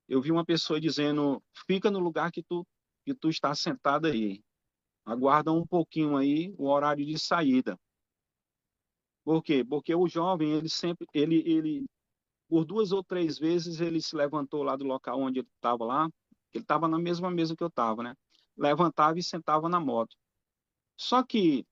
Eu vi uma pessoa dizendo: fica no lugar que tu está sentado aí. Aguarda um pouquinho aí o horário de saída. Por quê? Porque o jovem, ele sempre, por 2 ou 3 vezes, ele se levantou lá do local onde ele estava lá. Ele estava na mesma mesa que eu estava, né? Levantava e sentava na moto. Só que,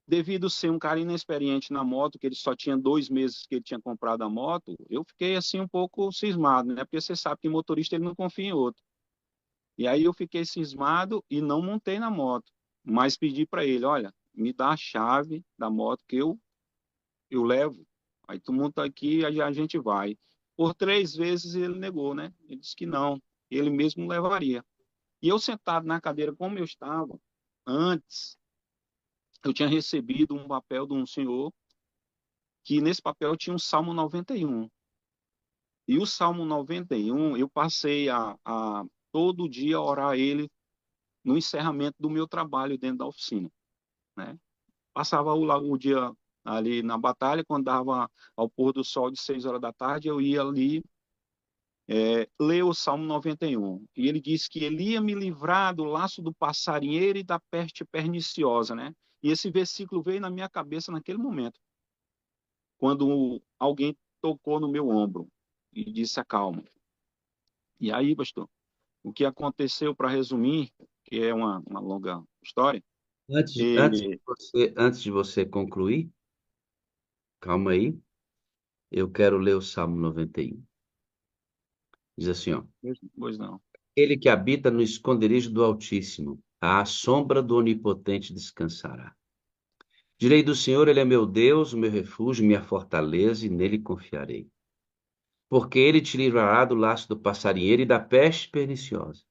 devido a ser um cara inexperiente na moto, que ele só tinha 2 meses que ele tinha comprado a moto, eu fiquei assim um pouco cismado, né? Porque você sabe que motorista ele não confia em outro. E aí eu fiquei cismado e não montei na moto, mas pedi para ele: olha, me dá a chave da moto que eu levo. Aí tu monta aqui e aí a gente vai. Por 3 vezes ele negou, né? Ele disse que não, ele mesmo levaria. E eu sentado na cadeira como eu estava antes, eu tinha recebido um papel de um senhor que nesse papel tinha um Salmo 91. E o Salmo 91 eu passei a todo dia orar ele no encerramento do meu trabalho dentro da oficina, né? Passava o dia ali na batalha, quando dava ao pôr do sol de 6 horas da tarde, eu ia ali ler o Salmo 91. E ele disse que ele ia me livrar do laço do passarinheiro e da peste perniciosa, né? E esse versículo veio na minha cabeça naquele momento, quando alguém tocou no meu ombro e disse: acalma. E aí, pastor, o que aconteceu, para resumir, que é uma longa história, e Antes de você concluir, calma aí, eu quero ler o Salmo 91. Diz assim, ó. pois não. Ele que habita no esconderijo do Altíssimo, à sombra do Onipotente descansará. Direi do Senhor, ele é meu Deus, o meu refúgio, minha fortaleza, e nele confiarei. Porque ele te livrará do laço do passarinheiro e da peste perniciosa.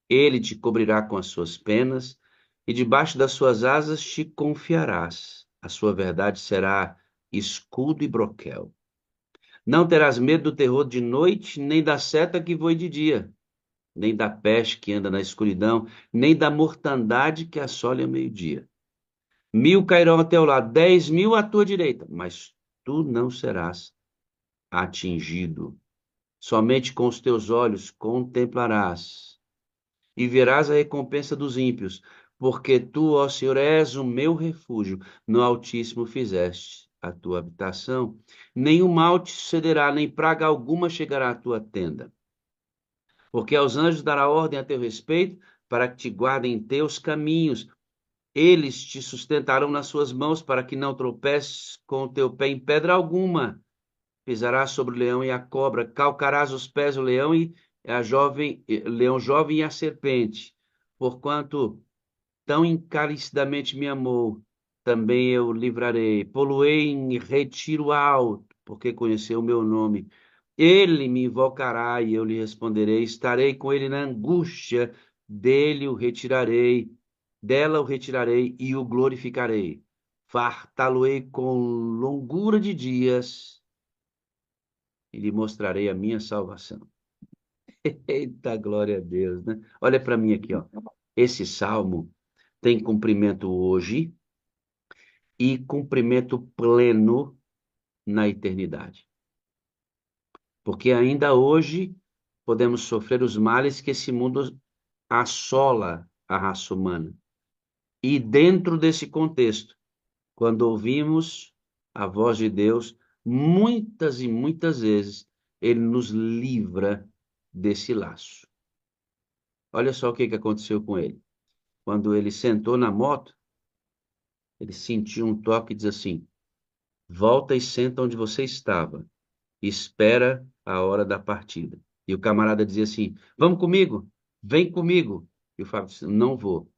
Ele te cobrirá com as suas penas, e debaixo das suas asas te confiarás. A sua verdade será escudo e broquel. Não terás medo do terror de noite, nem da seta que voe de dia, nem da peste que anda na escuridão, nem da mortandade que assole ao meio-dia. 1.000 cairão ao teu lado, 10.000 à tua direita, mas tu não serás atingido. Somente com os teus olhos contemplarás e verás a recompensa dos ímpios, porque tu, ó Senhor, és o meu refúgio, no Altíssimo fizeste a tua habitação. Nenhum mal te sucederá, nem praga alguma chegará à tua tenda. Porque aos anjos dará ordem a teu respeito, para que te guardem em teus caminhos. Eles te sustentarão nas suas mãos, para que não tropeces com o teu pé em pedra alguma. Pisarás sobre o leão e a cobra, calcarás os pés o leão e leão jovem e a serpente. Porquanto tão encarecidamente me amou, também eu livrarei. Poloei em retiro alto, porque conheceu o meu nome. Ele me invocará e eu lhe responderei. Estarei com ele na angústia, dela o retirarei e o glorificarei. Fartá-lo-ei com longura de dias e lhe mostrarei a minha salvação. Eita, glória a Deus, né? Olha para mim aqui, ó. Esse salmo tem cumprimento hoje e cumprimento pleno na eternidade. Porque ainda hoje podemos sofrer os males que esse mundo assola a raça humana. E dentro desse contexto, quando ouvimos a voz de Deus, muitas e muitas vezes ele nos livra desse laço. Olha só o que aconteceu com ele. Quando ele sentou na moto, ele sentiu um toque e diz assim: volta e senta onde você estava. Espera a hora da partida. E o camarada dizia assim: vamos comigo, vem comigo. E o Fábio disse: não vou.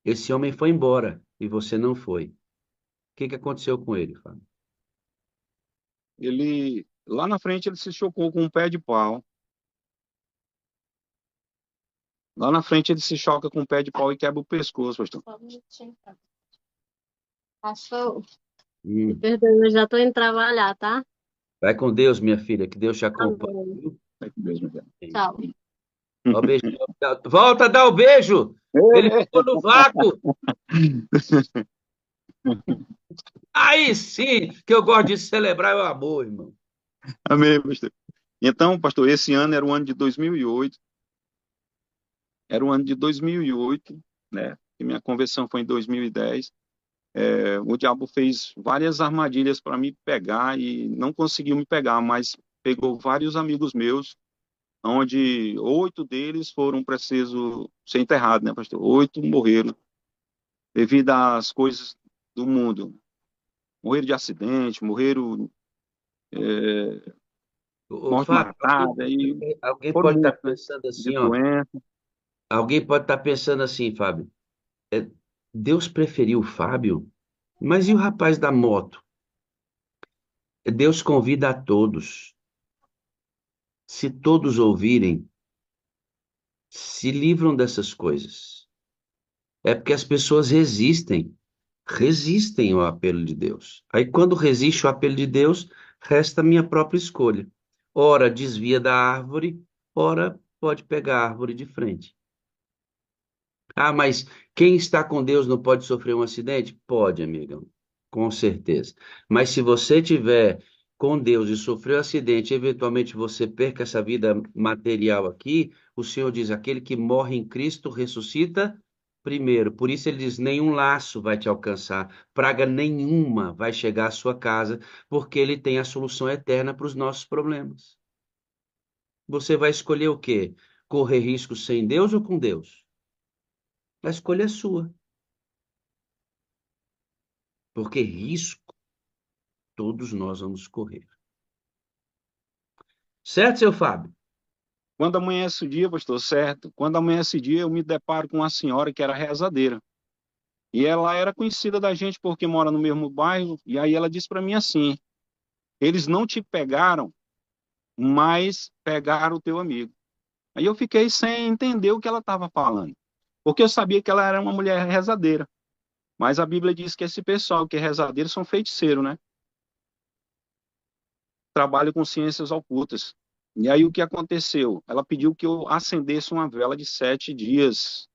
Esse homem foi embora e você não foi. O que aconteceu com ele, Fábio? Ele, lá na frente, ele se chocou com um pé de pau. Lá na frente, ele se choca com um pé de pau e quebra o pescoço, pastor. Só um minutinho, tá? Pastor, me Hum. perdoe, eu já tô indo trabalhar, tá? Vai com Deus, minha filha, que Deus te acompanhe. Amém. Viu? É que Deus me dá. Tchau. Ó, o beijo. Volta a dar o beijo! Ele ficou no vácuo! Aí sim que eu gosto de celebrar o amor, irmão. Amém, pastor. Então, pastor, esse ano era o ano de 2008. Era o ano de 2008, né? E minha conversão foi em 2010. O diabo fez várias armadilhas para me pegar e não conseguiu me pegar, mas pegou vários amigos meus, onde 8 deles foram precisos ser enterrados, né, pastor? 8 morreram devido às coisas do mundo. Morreram de acidente, morreram Ô, morte Fábio, matada, e alguém foram pode estar muitos, né? pensando De assim, ó. doença. Alguém pode estar pensando assim, Fábio. é, Deus preferiu o Fábio, mas e o rapaz da moto? Deus convida a todos. Se todos ouvirem, se livram dessas coisas. É porque as pessoas resistem ao apelo de Deus. Aí, quando resiste ao apelo de Deus, resta a minha própria escolha. Ora, desvia da árvore, ora, pode pegar a árvore de frente. Ah, mas quem está com Deus não pode sofrer um acidente? Pode, amigão, com certeza. Mas se você tiver com Deus e sofrer um acidente, eventualmente você perca essa vida material aqui, o Senhor diz: aquele que morre em Cristo ressuscita primeiro. Por isso ele diz: nenhum laço vai te alcançar, praga nenhuma vai chegar à sua casa, porque ele tem a solução eterna para os nossos problemas. Você vai escolher o quê? Correr risco sem Deus ou com Deus? A escolha é sua. Porque risco todos nós vamos correr. Certo, seu Fábio? Quando amanhece o dia, pastor, certo? Quando amanhece o dia, eu me deparo com uma senhora que era rezadeira. E ela era conhecida da gente porque mora no mesmo bairro. E aí ela disse para mim assim: eles não te pegaram, mas pegaram o teu amigo. Aí eu fiquei sem entender o que ela estava falando. Porque eu sabia que ela era uma mulher rezadeira. Mas a Bíblia diz que esse pessoal que é rezadeiro são feiticeiros, né? Trabalham com ciências ocultas. E aí o que aconteceu? Ela pediu que eu acendesse uma vela de 7 dias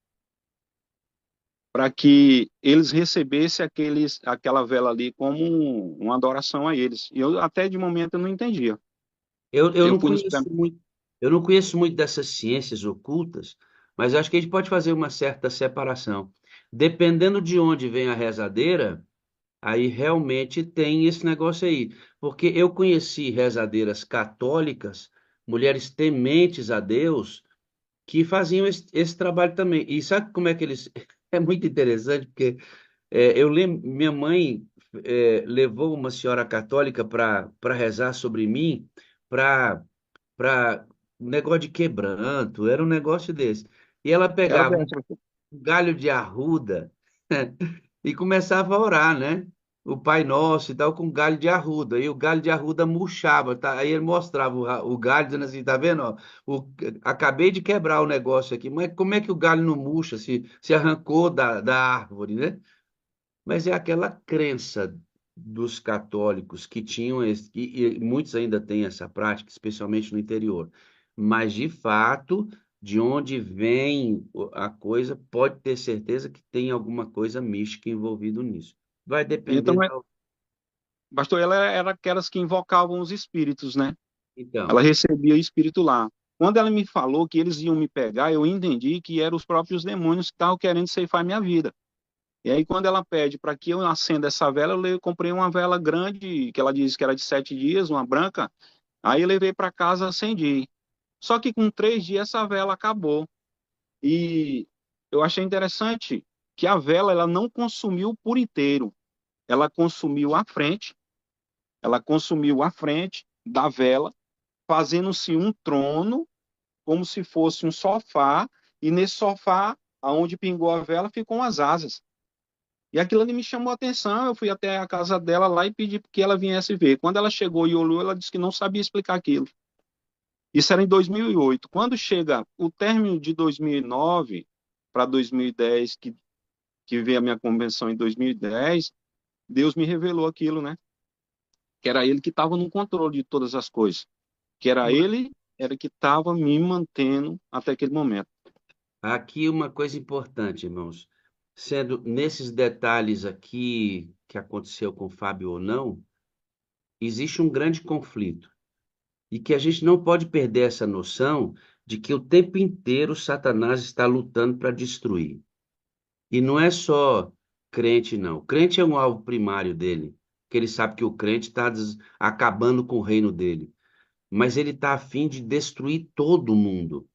para que eles recebessem aquela vela ali como uma adoração a eles. E eu até de momento eu não entendia. Eu Eu não fui no conheço supermercado. muito, eu não conheço muito dessas ciências ocultas, mas acho que a gente pode fazer uma certa separação. Dependendo de onde vem a rezadeira, aí realmente tem esse negócio aí. Porque eu conheci rezadeiras católicas, mulheres tementes a Deus, que faziam esse trabalho também. E sabe como é que eles. É muito interessante, porque eu lembro, minha mãe levou uma senhora católica para rezar sobre mim, para um negócio de quebranto, era um negócio desse. E ela Era pegava um dessa. galho de arruda e começava a orar, né? O Pai Nosso e tal, com galho de arruda. E o galho de arruda murchava, tá? Aí ele mostrava o galho, dizendo assim: tá vendo? Ó, acabei de quebrar o negócio aqui, mas como é que o galho não murcha se arrancou da árvore, né? Mas é aquela crença dos católicos que tinham e muitos ainda têm essa prática, especialmente no interior. Mas, de fato, de onde vem a coisa, pode ter certeza que tem alguma coisa mística envolvida nisso. Vai depender Então, da. pastor, ela era aquelas que invocavam os espíritos, né? Ela Então, recebia espírito lá. Quando ela me falou que eles iam me pegar, eu entendi que eram os próprios demônios que estavam querendo ceifar minha vida. E aí, quando ela pede para que eu acenda essa vela, comprei uma vela grande, que ela disse que era de 7 dias, uma branca. Aí eu levei para casa, acendi. Só que com 3 dias essa vela acabou. E eu achei interessante que a vela ela não consumiu por inteiro. Ela consumiu a frente, ela consumiu a frente da vela, fazendo-se um trono, como se fosse um sofá, e nesse sofá, aonde pingou a vela, ficam as asas. E aquilo ali me chamou a atenção, eu fui até a casa dela lá e pedi que ela viesse ver. Quando ela chegou e olhou, ela disse que não sabia explicar aquilo. Isso era em 2008. Quando chega o término de 2009 para 2010, que veio a minha convenção em 2010, Deus me revelou aquilo, né? Que era ele que estava no controle de todas as coisas. Que era ele, era que estava me mantendo até aquele momento. aqui uma coisa importante, irmãos. Sendo nesses detalhes aqui que aconteceu com o Fábio ou não, existe um grande conflito. E que a gente não pode perder essa noção de que o tempo inteiro Satanás está lutando para destruir. E não é só crente, não. Crente é um alvo primário dele, porque ele sabe que o crente está acabando com o reino dele. Mas ele está a fim de destruir todo mundo.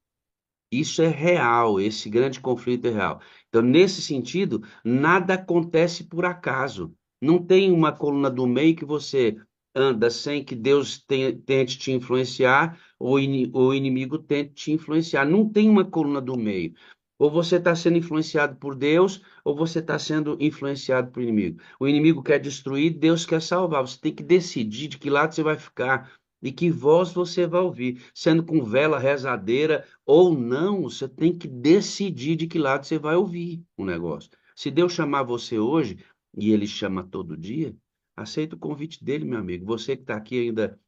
Isso é real, esse grande conflito é real. Então, nesse sentido, nada acontece por acaso. Não tem uma coluna do meio que você anda sem que Deus tente te influenciar ou o inimigo tente te influenciar. Não tem uma coluna do meio. Ou você está sendo influenciado por Deus, ou você está sendo influenciado por inimigo. O inimigo quer destruir, Deus quer salvar. Você tem que decidir de que lado você vai ficar e que voz você vai ouvir, sendo com vela rezadeira ou não, você tem que decidir de que lado você vai ouvir o negócio. Se Deus chamar você hoje, e Ele chama todo dia, aceita o convite dele, meu amigo. Você que está aqui ainda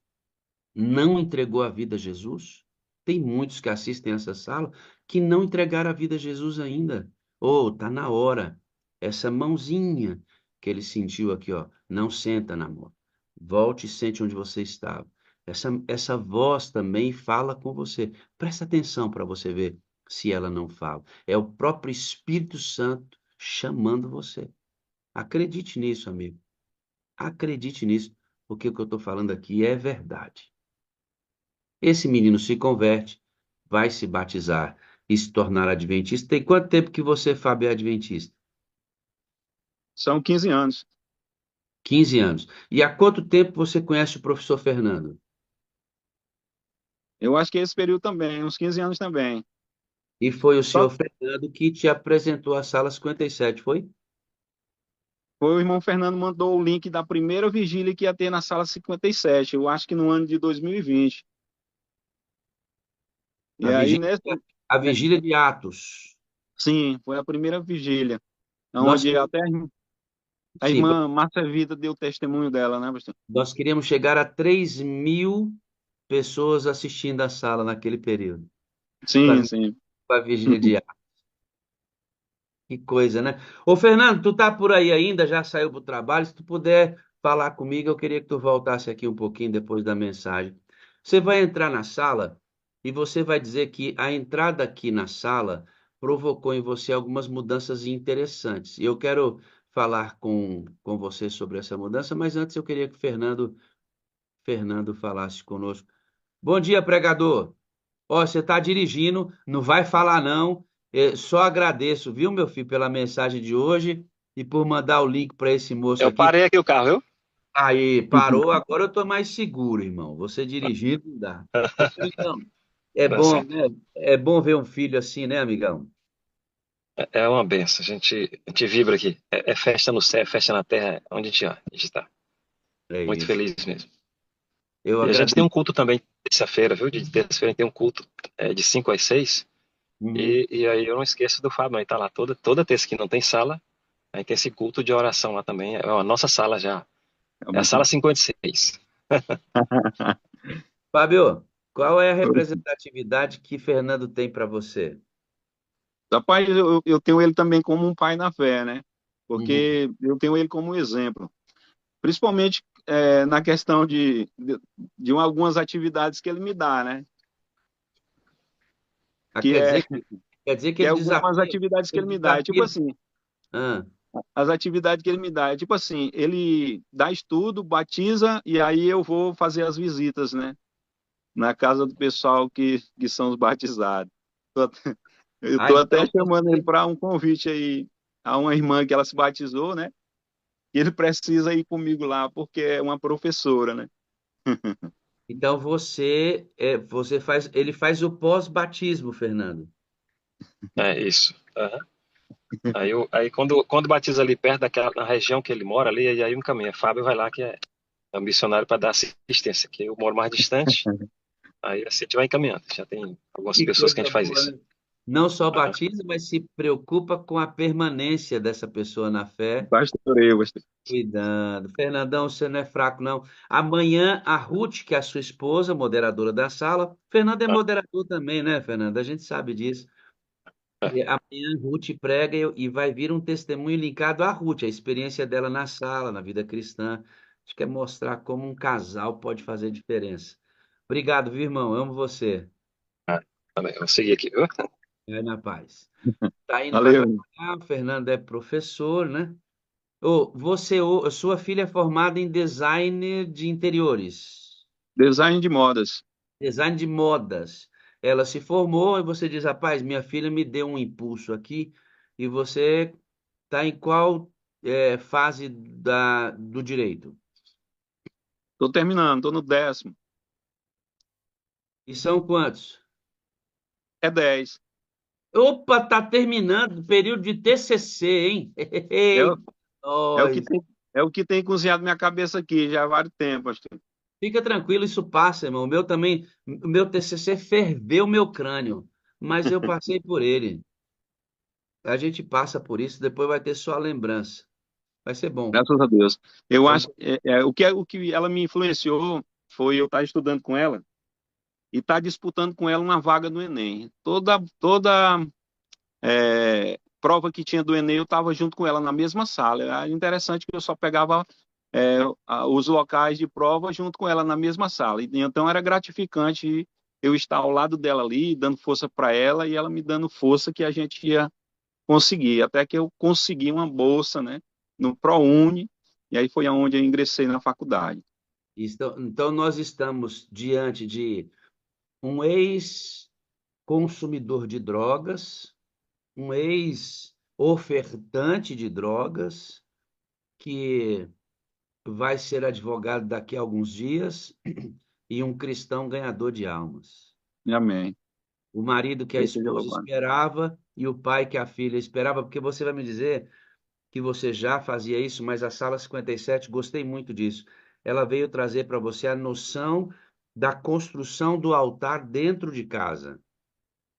não entregou a vida a Jesus, tem muitos que assistem essa sala que não entregaram a vida a Jesus ainda. Oh, tá na hora. Essa mãozinha que ele sentiu aqui, ó, não senta na mão. Volte e sente onde você estava. Essa voz também fala com você. Presta atenção para você ver se ela não fala. É o próprio Espírito Santo chamando você. Acredite nisso, amigo. Acredite nisso, porque o que eu estou falando aqui é verdade. Esse menino se converte, vai se batizar e se tornar adventista. Tem quanto tempo que você, Fábio, é adventista? São 15 anos. 15 anos. E há quanto tempo você conhece o professor Fernando? Eu acho que esse período também, uns 15 anos também. E foi o Só senhor Fernando que te apresentou a sala 57, foi? foi o irmão Fernando mandou o link da primeira vigília que ia ter na sala 57, eu acho que no ano de 2020. A E aí, vigília, nesse, a né, vigília de Atos. sim, foi a primeira vigília, Nós, onde até a sim, irmã Márcia Vida deu testemunho dela, né, pastor? nós queríamos chegar a 3.000 pessoas assistindo a sala naquele período, Sim, para sim. a vigília de Atos. Que coisa, né? Ô, Fernando, tu tá por aí ainda? Já saiu pro trabalho? Se tu puder falar comigo, eu queria que tu voltasse aqui um pouquinho depois da mensagem. Você vai entrar na sala e você vai dizer que a entrada aqui na sala provocou em você algumas mudanças interessantes. E eu quero falar com você sobre essa mudança, mas antes eu queria que o Fernando falasse conosco. Bom dia, pregador. Ó, você está dirigindo, não vai falar não. Só agradeço, viu, meu filho, pela mensagem de hoje e por mandar o link para esse moço Eu aqui. parei aqui o carro, viu? Aí, parou, agora eu tô mais seguro, irmão. Você dirigindo, não dá. Amigão, é Tá bom, certo. né? É bom ver um filho assim, né, amigão? É uma benção. A gente vibra aqui. É festa no céu, é festa na terra, onde a gente tá. É Muito isso. feliz mesmo. Eu E a gente tem agradeço. um culto também terça-feira, viu? De terça-feira a gente tem um culto de 5 às 6. Uhum. E aí eu não esqueço do Fábio, aí tá lá toda terça que não tem sala. Aí tem esse culto de oração lá também. É a nossa sala já. É a sala 56. Fábio, qual é a representatividade que Fernando tem para você? Rapaz, eu tenho ele também como um pai na fé, né? Uhum. Porque eu tenho ele como um exemplo. Principalmente na questão de algumas atividades que ele me dá, né? Ah, Que é, quer dizer que que é ele algumas desafia, atividades que ele ele me dá. É tipo desafia. assim, Ah, as atividades que ele me dá. É tipo assim, ele dá estudo, batiza, e aí eu vou fazer as visitas, né? Na casa do pessoal que são os batizados. Tô- Eu estou até então chamando ele você, para um convite aí a uma irmã que ela se batizou, né? E ele precisa ir comigo lá porque é uma professora, né? você faz, ele faz o pós-batismo, Fernando. É isso. Aham. Aí quando batiza ali perto daquela na região que ele mora ali, aí um caminho. Fábio vai lá, que é um missionário para dar assistência, que eu moro mais distante. Aí assim a gente vai encaminhando. Já tem algumas Que pessoas que a coisa gente faz boa, isso. né? Não só Aham. batiza, mas se preocupa com a permanência dessa pessoa na fé, Pastorei, pastor. cuidando. Fernandão, você não é fraco, não. Amanhã, a Ruth, que é a sua esposa, moderadora da sala. Fernando é moderador também, né, Fernando? A gente sabe disso. E amanhã a Ruth prega e vai vir um testemunho linkado à Ruth, a experiência dela na sala, na vida cristã. A gente quer mostrar como um casal pode fazer diferença. Obrigado, viu, irmão? Amo você. Ah, também. Eu vou seguir aqui, viu? Vai na paz. Tá indo para Valeu. trabalhar, o Fernando é professor, né? Sua filha é formada em design de interiores, Design de modas. design de modas. Ela se formou e você diz, rapaz, minha filha me deu um impulso aqui. E você está em qual fase do direito? Tô terminando, tô no 10º. E são quantos? É 10. Opa, tá terminando o período de TCC, hein? É, o- Eita, é o que nós. tem, é o que tem cozinhado minha cabeça aqui já há vários tempos, pastor. Fica tranquilo, isso passa, irmão. O meu TCC ferveu meu crânio, mas eu passei por ele. A gente passa por isso, depois vai ter só a lembrança. Vai ser bom. Graças a Deus. Eu Então, acho o que ela me influenciou foi eu estar estudando com ela e estar disputando com ela uma vaga no Enem. Toda prova que tinha do Enem, eu estava junto com ela na mesma sala. Era interessante que eu só pegava os locais de prova junto com ela na mesma sala. E, então era gratificante eu estar ao lado dela ali, dando força para ela e ela me dando força que a gente ia conseguir. Até que eu consegui uma bolsa, né, no ProUni, e aí foi aonde eu ingressei na faculdade. então nós estamos diante de um ex-consumidor de drogas, um ex-ofertante de drogas, que vai ser advogado daqui a alguns dias, e um cristão ganhador de almas. Amém. O marido que a Deus seja esposa louvado. esperava e o pai que a filha esperava, porque você vai me dizer que você já fazia isso, mas a sala 57, gostei muito disso. Ela veio trazer para você a noção da construção do altar dentro de casa.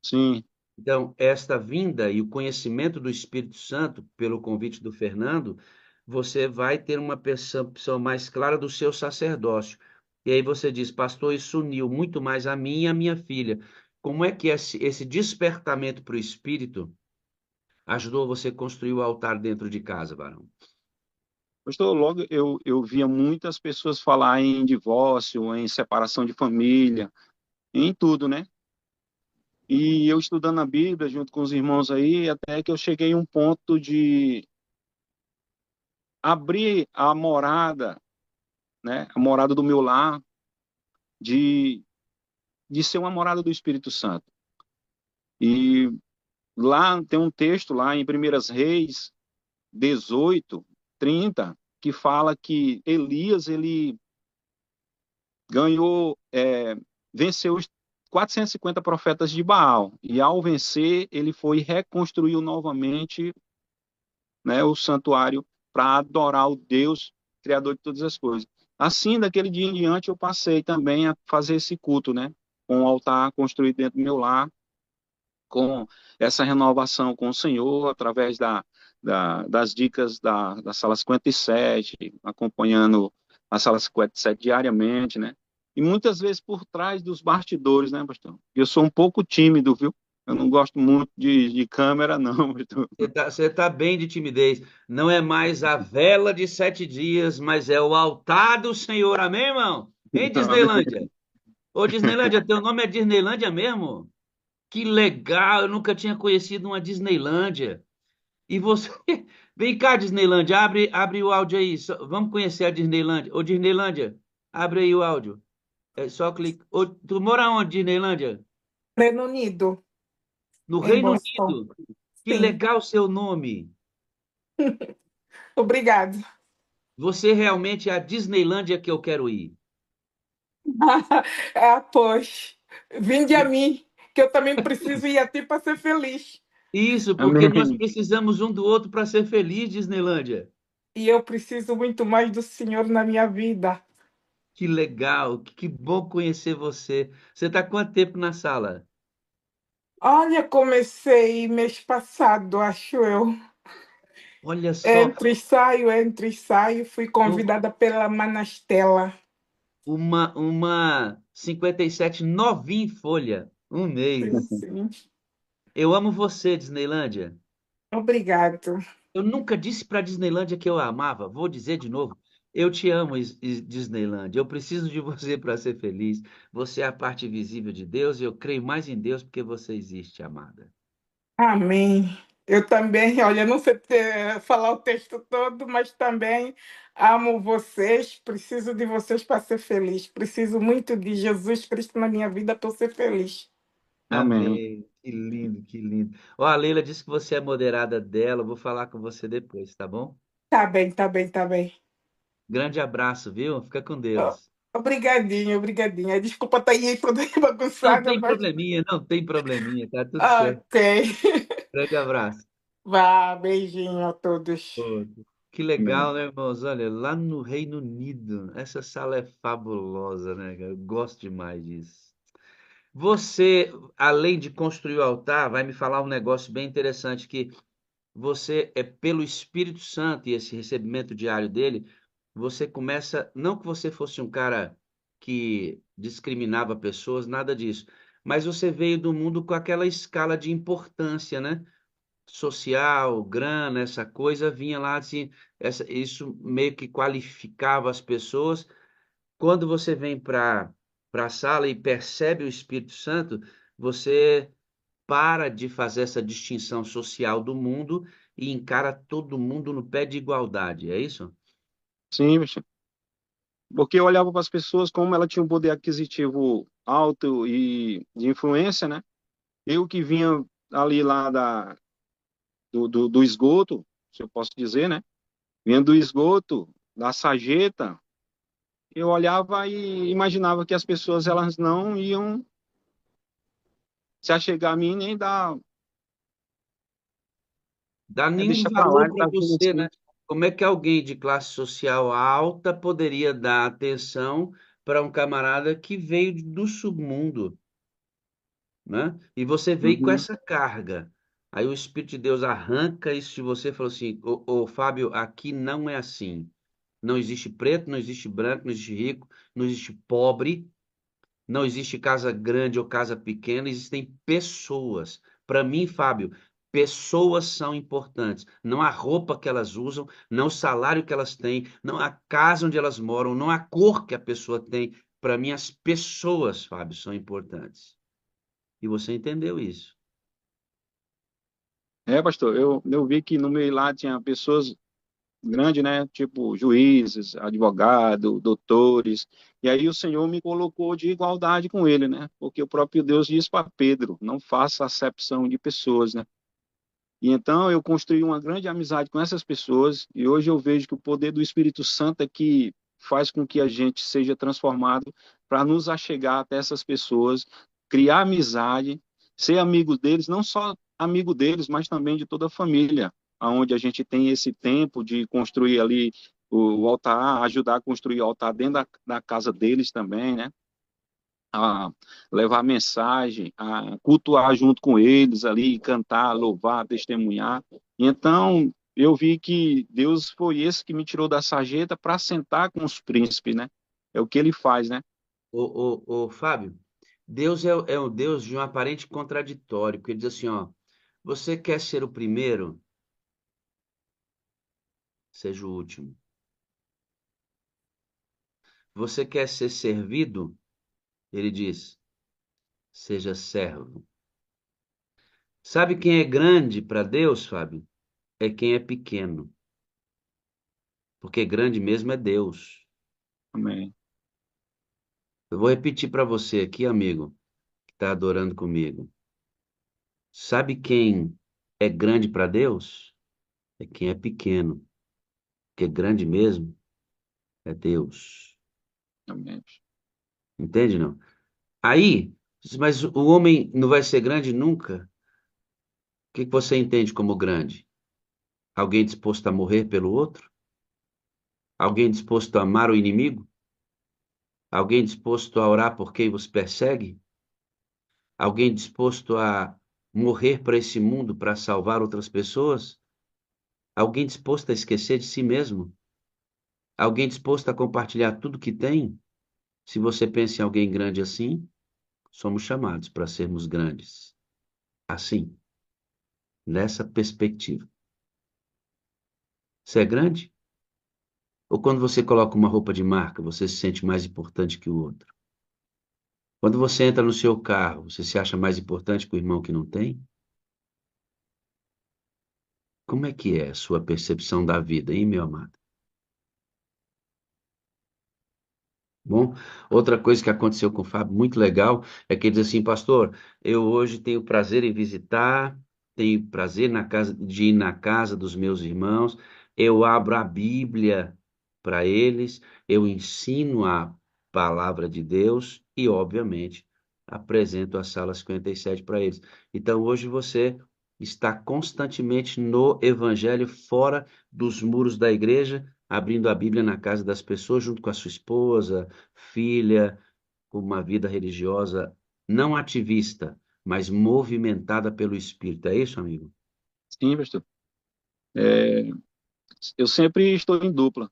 Sim, Então, esta vinda e o conhecimento do Espírito Santo, pelo convite do Fernando, você vai ter uma percepção mais clara do seu sacerdócio. E aí você diz, pastor, isso uniu muito mais a mim e a minha filha. Como é que esse despertamento para o Espírito ajudou você a construir o altar dentro de casa, varão? pastor, logo eu via muitas pessoas falar em divórcio, em separação de família, em tudo, né? E eu estudando a Bíblia junto com os irmãos aí, até que eu cheguei a um ponto de abrir a morada, né? A morada do meu lar, de, de ser uma morada do Espírito Santo. E lá tem um texto lá em Primeiras Reis 18:30 que fala que Elias, ele ganhou, venceu os 450 profetas de Baal. E ao vencer, ele foi e reconstruiu novamente, né, o santuário para adorar o Deus criador de todas as coisas. Assim, daquele dia em diante, eu passei também a fazer esse culto, né, com o altar construído dentro do meu lar, com essa renovação com o Senhor, através das dicas da sala 57, acompanhando a sala 57 diariamente, né? E muitas vezes por trás dos bastidores, né, pastor? Eu sou um pouco tímido, viu? Eu não gosto muito de câmera, não, pastor. Você tá bem de timidez. Não é mais a vela de 7 dias, mas é o altar do Senhor. Amém, irmão? Em Disneylândia. Ô, Disneylândia, teu nome é Disneylândia mesmo? Que legal, eu nunca tinha conhecido uma Disneylândia. E você. Vem cá, Disneylândia, abre o áudio aí. Vamos conhecer a Disneylândia. Ô, Disneylândia, abre aí o áudio. É só clicar. Ô, tu mora onde, Disneylândia? Reino Unido, No em Reino Boston. Unido. Que Sim, legal seu nome. obrigado. Você realmente é a Disneylândia que eu quero ir. Pois, vinde a mim, que eu também preciso ir a ti para ser feliz. Isso, porque nós Amém. precisamos um do outro para ser feliz, Disneylândia. E eu preciso muito mais do Senhor na minha vida. Que legal, que bom conhecer você. Você está quanto tempo na sala? Olha, comecei mês passado, acho eu. Olha só, Entre e saio, fui convidada pela Manastela. uma 57 novinha em folha. Um Sim, mês. sim. Eu amo você, Disneylândia. Obrigado. Eu nunca disse para Disneylândia que eu a amava. Vou dizer de novo. Eu te amo, Disneylândia. Eu preciso de você para ser feliz. Você é a parte visível de Deus e eu creio mais em Deus porque você existe, amada. Amém. Eu também, olha, não sei falar o texto todo, mas também amo vocês, preciso de vocês para ser feliz. Preciso muito de Jesus Cristo na minha vida para ser feliz. Amém. Amém. Que lindo, que lindo. Ó, a Leila disse que você é moderada dela. Eu vou falar com você depois, tá bom? Tá bem, tá bem, tá bem. Grande abraço, viu? Fica com Ó, Deus. obrigadinho, obrigadinha. Desculpa estar aí toda Não bagunçada, tem mas probleminha, não tem probleminha, tá tudo certo. ok. Grande abraço. Vá, beijinho a todos. Pô, que Amém. legal, né, irmãos? Olha, lá no Reino Unido, essa sala é fabulosa, né, cara? Eu gosto demais disso. Você, além de construir o altar, vai me falar um negócio bem interessante que você é pelo Espírito Santo e esse recebimento diário dele, você começa, não que você fosse um cara que discriminava pessoas, nada disso, mas você veio do mundo com aquela escala de importância, né? Social, grana, essa coisa vinha lá assim, isso meio que qualificava as pessoas. Quando você vem para a sala e percebe o Espírito Santo, você para de fazer essa distinção social do mundo e encara todo mundo no pé de igualdade, é isso? Sim, pastor. Porque eu olhava para as pessoas como ela tinha um poder aquisitivo alto e de influência, né? Eu que vinha ali lá do esgoto, se eu posso dizer, né? Vinha do esgoto, da sarjeta, eu olhava e imaginava que as pessoas elas não iam se achegar a mim nem dar, Dá nenhum deixar para lá valor e para tá vindo você, né? assim. Como é que alguém de classe social alta poderia dar atenção para um camarada que veio do submundo, né? E você veio com Uhum. essa carga. Aí o Espírito de Deus arranca isso de você e falou assim: ô Fábio, aqui não é assim. Não existe preto, não existe branco, não existe rico, não existe pobre, não existe casa grande ou casa pequena, existem pessoas. Para mim, Fábio, pessoas são importantes. Não a roupa que elas usam, não o salário que elas têm, não a casa onde elas moram, não a cor que a pessoa tem. Para mim, as pessoas, Fábio, são importantes. E você entendeu isso. É, pastor, eu vi que no meio lá tinha pessoas grandes, né? Tipo juízes, advogados, doutores. E aí o Senhor me colocou de igualdade com ele, né? Porque o próprio Deus diz para Pedro: não faça acepção de pessoas, né? E então eu construí uma grande amizade com essas pessoas e hoje eu vejo que o poder do Espírito Santo é que faz com que a gente seja transformado para nos achegar até essas pessoas, criar amizade, ser amigo deles, não só amigo deles, mas também de toda a família, aonde a gente tem esse tempo de construir ali o altar, ajudar a construir o altar dentro da casa deles também, né? A levar mensagem, a cultuar junto com eles ali, cantar, louvar, testemunhar. Então, eu vi que Deus foi esse que me tirou da sarjeta para sentar com os príncipes, né? É o que ele faz, né? Ô, Fábio, Deus é o Deus de um aparente contraditório, porque ele diz assim, ó, você quer ser o primeiro, seja o último. Você quer ser servido, ele diz, seja servo. Sabe quem é grande para Deus, Fábio? É quem é pequeno, porque grande mesmo é Deus. Amém. Eu vou repetir para você aqui, amigo, que está adorando comigo. Sabe quem é grande para Deus? É quem é pequeno, porque grande mesmo é Deus. Amém. Entende, não? Aí, mas o homem não vai ser grande nunca? O que que você entende como grande? Alguém disposto a morrer pelo outro? Alguém disposto a amar o inimigo? Alguém disposto a orar por quem vos persegue? Alguém disposto a morrer para esse mundo para salvar outras pessoas? Alguém disposto a esquecer de si mesmo? Alguém disposto a compartilhar tudo que tem? Se você pensa em alguém grande assim, somos chamados para sermos grandes. Assim, nessa perspectiva. Você é grande? Ou quando você coloca uma roupa de marca, você se sente mais importante que o outro? Quando você entra no seu carro, você se acha mais importante que o irmão que não tem? Como é que é a sua percepção da vida, hein, meu amado? Bom, outra coisa que aconteceu com o Fábio, muito legal, é que ele diz assim, pastor, eu hoje tenho prazer em visitar, tenho prazer de ir na casa dos meus irmãos, eu abro a Bíblia para eles, eu ensino a palavra de Deus e, obviamente, apresento a Sala 57 para eles. Então, hoje você está constantemente no Evangelho, fora dos muros da igreja, abrindo a Bíblia na casa das pessoas, junto com a sua esposa, filha, com uma vida religiosa não ativista, mas movimentada pelo Espírito. É isso, amigo? Sim, pastor. É, eu sempre estou em dupla.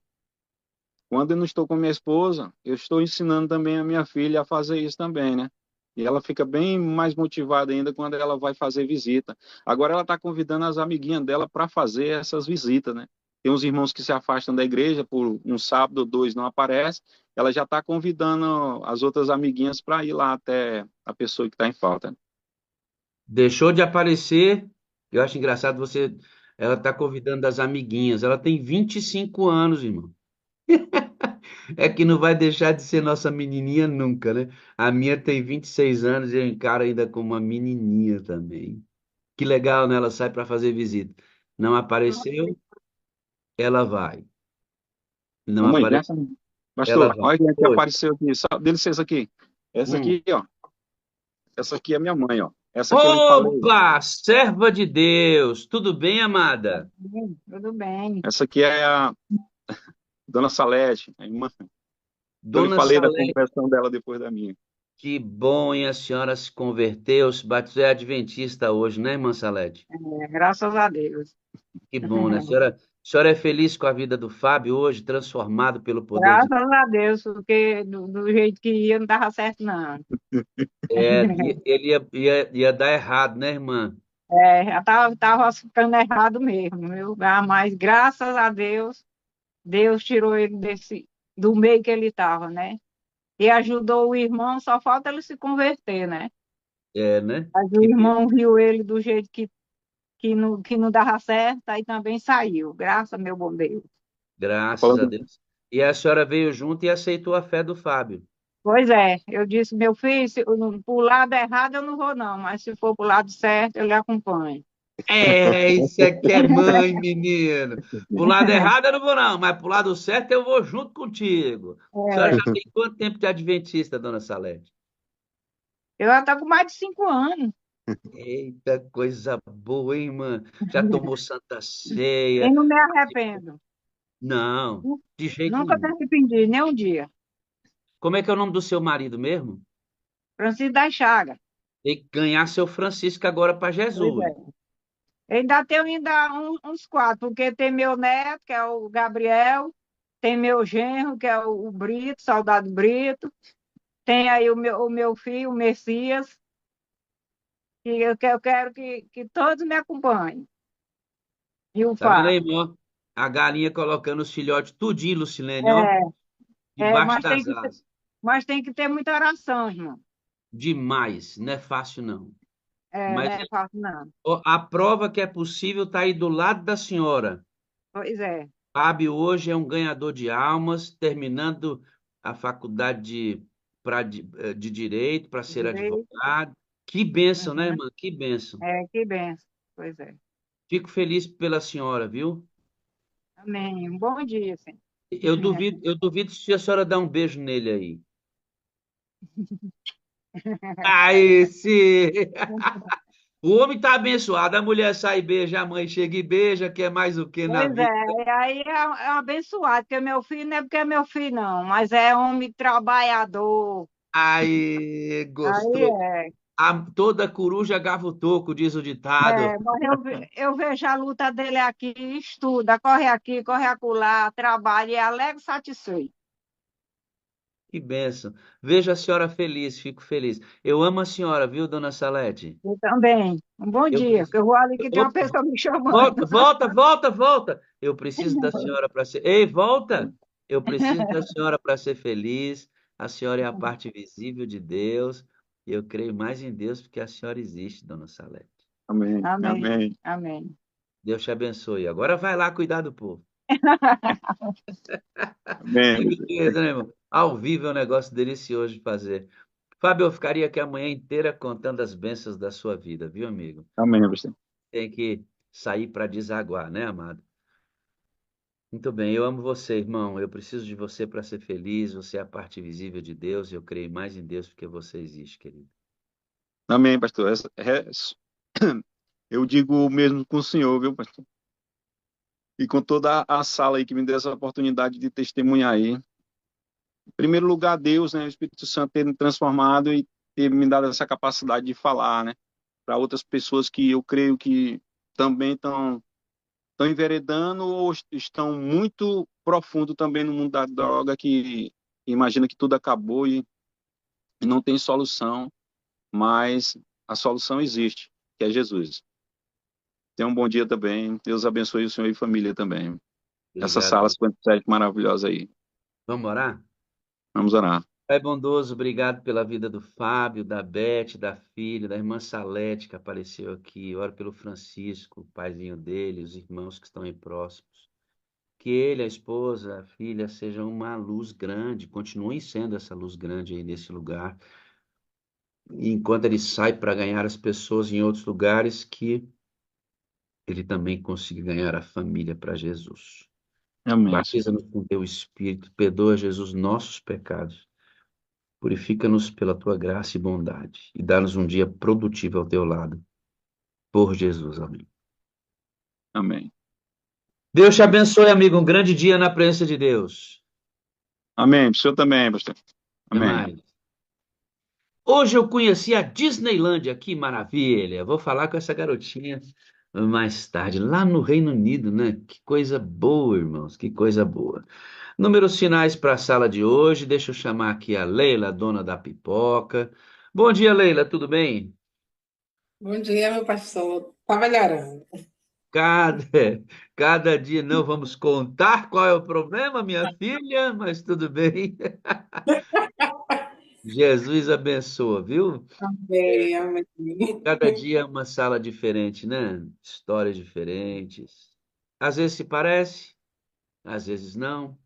Quando eu não estou com minha esposa, eu estou ensinando também a minha filha a fazer isso também, né? E ela fica bem mais motivada ainda quando ela vai fazer visita. Agora ela está convidando as amiguinhas dela para fazer essas visitas, né? Tem uns irmãos que se afastam da igreja por um sábado ou dois não aparece. Ela já está convidando as outras amiguinhas para ir lá até a pessoa que está em falta. Deixou de aparecer. Eu acho engraçado você. Ela está convidando as amiguinhas. Ela tem 25 anos, irmão. É que não vai deixar de ser nossa menininha nunca, né? A minha tem 26 anos e eu encaro ainda como uma menininha também. Que legal, né? Ela sai para fazer visita. Não apareceu, ela vai. Não Mamãe, vem apareceu, cá. ela Pastor, vai. olha quem é que Oi. apareceu aqui. Só dê licença aqui. Essa Hum. aqui, ó. Essa aqui é minha mãe, ó. Essa que eu lhe falei. Opa, serva de Deus, tudo bem, amada? Tudo bem. Essa aqui é a Dona Salete, a irmã. Eu lhe Dona falei da Salete, conversão dela depois da minha. que bom, hein? A senhora se converteu, se batizou, é adventista hoje, né, irmã Salete? Graças a Deus. Que bom, né? A senhora é feliz com a vida do Fábio hoje, transformado pelo poder de Graças a Deus, porque do jeito que ia não dava certo, não. Ele ia dar errado, né, irmã? Já tava ficando errado mesmo, viu? Mas graças a Deus, Deus tirou ele do meio que ele estava, né? E ajudou o irmão, só falta ele se converter, né? É, né? Mas o Que irmão viu ele do jeito que não dava certo, aí também saiu. Graças, meu bom Deus. Tá graças a falando, Deus. E a senhora veio junto e aceitou a fé do Fábio. Pois é, eu disse, meu filho, se pro lado errado eu não vou não, mas se for pro lado certo eu lhe acompanho. Isso aqui é mãe, menino. Pro lado errado eu não vou, não, mas pro lado certo eu vou junto contigo. A senhora É, já tem quanto tempo de adventista, dona Salete? eu já estou com mais de 5 anos. Eita, coisa boa, hein, mano? Já tomou Santa E Ceia? não me arrependo. Não, de jeito Nunca me nenhum. arrependi, nem um dia. Como é que é o nome do seu marido mesmo? Francisco das Chagas. Tem que ganhar seu Francisco agora para Pois Jesus. é. Ainda tenho uns quatro, porque tem meu neto, que é o Gabriel, tem meu genro, que é o Brito, Soldado Brito, tem aí o meu filho, o Messias, e eu quero que todos me acompanhem. E o Tá vendo aí, Fábio. irmão? A galinha colocando os filhotes tudinho, Lucilene, ó, É, debaixo mas das asas. tem que ter muita oração, irmão. Demais, não é fácil não. Não Mas é fácil, não. ó, a prova que é possível está aí do lado da senhora. Pois é, Fábio hoje é um ganhador de almas, terminando a faculdade de Direito para ser direito. advogado. Que bênção, né, Uhum. irmã? Que bênção. Que benção. Pois é. Fico feliz pela senhora, viu? Amém. Um bom dia, sim. Eu duvido se a senhora dá um beijo nele aí. Aí, sim! O homem tá abençoado, a mulher sai e beija, a mãe chega e beija, quer mais o que na Pois vida? é, aí é abençoado, porque meu filho não é porque é meu filho, não, mas é homem trabalhador. Aí, Aí gostou. Toda coruja gava o toco, diz o ditado. mas eu vejo a luta dele aqui, estuda, corre aqui, corre acolá, trabalha e é alegre e satisfeito. Que bênção. Vejo a senhora feliz, fico feliz. Eu amo a senhora, viu, dona Salete? Eu também. Um bom Eu dia, preciso. porque eu vou ali que tem uma Opa, pessoa me chamando. volta, volta, volta, volta. Eu preciso da senhora para ser. Ei, volta! Eu preciso da senhora para ser feliz. A senhora é a parte visível de Deus. E eu creio mais em Deus porque a senhora existe, dona Salete. Amém, Amém, amém, amém. Deus te abençoe. Agora vai lá cuidar do povo. Que amém, beleza, né, irmão? Ao vivo é um negócio delicioso de fazer. Fábio, eu ficaria aqui a manhã inteira contando as bênçãos da sua vida, viu, amigo? amém, pastor. Tem que sair para desaguar, né, amado? Muito bem, eu amo você, irmão. Eu preciso de você para ser feliz. Você é a parte visível de Deus. Eu creio mais em Deus porque você existe, querido. Amém, pastor. Eu digo o mesmo com o senhor, viu, pastor? E com toda a sala aí que me deu essa oportunidade de testemunhar aí. Em primeiro lugar, Deus, né, o Espírito Santo ter me transformado e ter me dado essa capacidade de falar, né, para outras pessoas que eu creio que também estão enveredando ou estão muito profundo também no mundo da droga, que imagina que tudo acabou e não tem solução, mas a solução existe, que é Jesus. Tenha um bom dia também. Deus abençoe o senhor e família também. Essa sala Obrigado. 57 maravilhosa aí. Vamos orar? Vamos orar. Pai bondoso, obrigado pela vida do Fábio, da Beth, da filha, da irmã Salete que apareceu aqui. Oro pelo Francisco, o paizinho dele, os irmãos que estão aí próximos. Que ele, a esposa, a filha, sejam uma luz grande, continuem sendo essa luz grande aí nesse lugar. E enquanto ele sai para ganhar as pessoas em outros lugares, que ele também consiga ganhar a família para Jesus. Amém, Senhor. Batiza-nos com teu Espírito, perdoa, Jesus, nossos pecados. Purifica-nos pela tua graça e bondade e dá-nos um dia produtivo ao teu lado. Por Jesus, amém. Amém. Deus te abençoe, amigo. Um grande dia na presença de Deus. Amém. O senhor também, pastor. Até Amém. mais. Hoje eu conheci a Disneylândia, que maravilha! Vou falar com essa garotinha mais tarde, lá no Reino Unido, né? Que coisa boa, irmãos, que coisa boa. Números finais para a sala de hoje. Deixa eu chamar aqui a Leila, dona da pipoca. Bom dia, Leila, tudo bem? Bom dia, meu pastor. Tá melhorando. Cada, cada dia não vamos contar qual é o problema, minha filha, mas tudo bem. Jesus abençoa, viu? Amém, amém. Cada dia é uma sala diferente, né? Histórias diferentes. Às vezes se parece, às vezes não,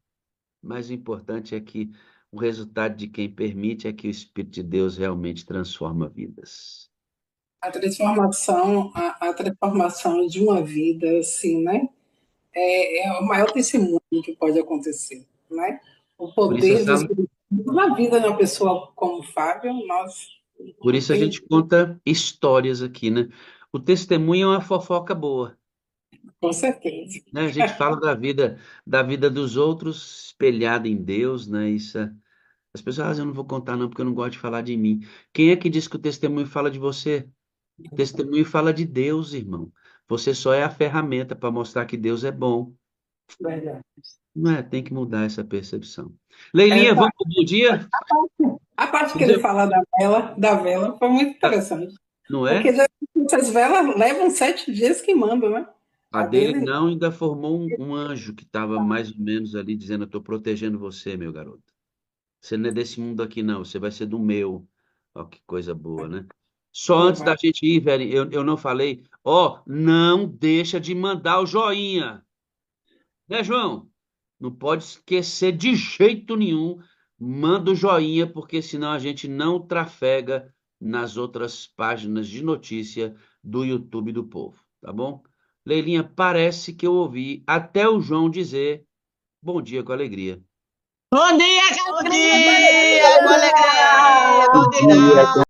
mas o importante é que o resultado de quem permite é que o Espírito de Deus realmente transforma vidas. A transformação de uma vida, assim, né? É o maior testemunho que pode acontecer, né? O Por isso a poder do sala, Espírito Santo na vida de uma pessoa como Fábio, nós por não isso a tem, gente conta histórias aqui, né? O testemunho é uma fofoca boa, com certeza. né? A gente fala da vida dos outros espelhada em Deus, né? Isso, as pessoas, eu não vou contar não, porque eu não gosto de falar de mim. Quem é que diz que o testemunho fala de você? O testemunho fala de Deus, irmão. Você só é a ferramenta para mostrar que Deus é bom. Verdade. Não é? Tem que mudar essa percepção. É, Leilinha, vamos pro bom dia? a parte que Fazer- ele fala da vela foi muito interessante. Não Porque é? já essas velas levam 7 dias queimando, né? A A dele dele não, ainda formou um anjo que estava mais ou menos ali dizendo: eu estou protegendo você, meu garoto. Você não é desse mundo aqui, não. Você vai ser do meu. Ó, que coisa boa, né? Só não antes vai. da gente ir, velho, eu não falei. Ó, não deixa de mandar o joinha. Né, João? Não pode esquecer de jeito nenhum. Manda o joinha, porque senão a gente não trafega nas outras páginas de notícia do YouTube do povo, tá bom? Leilinha, parece que eu ouvi até o João dizer bom dia com alegria. Bom dia, Bom com dia, alegria, com alegria. Bom dia.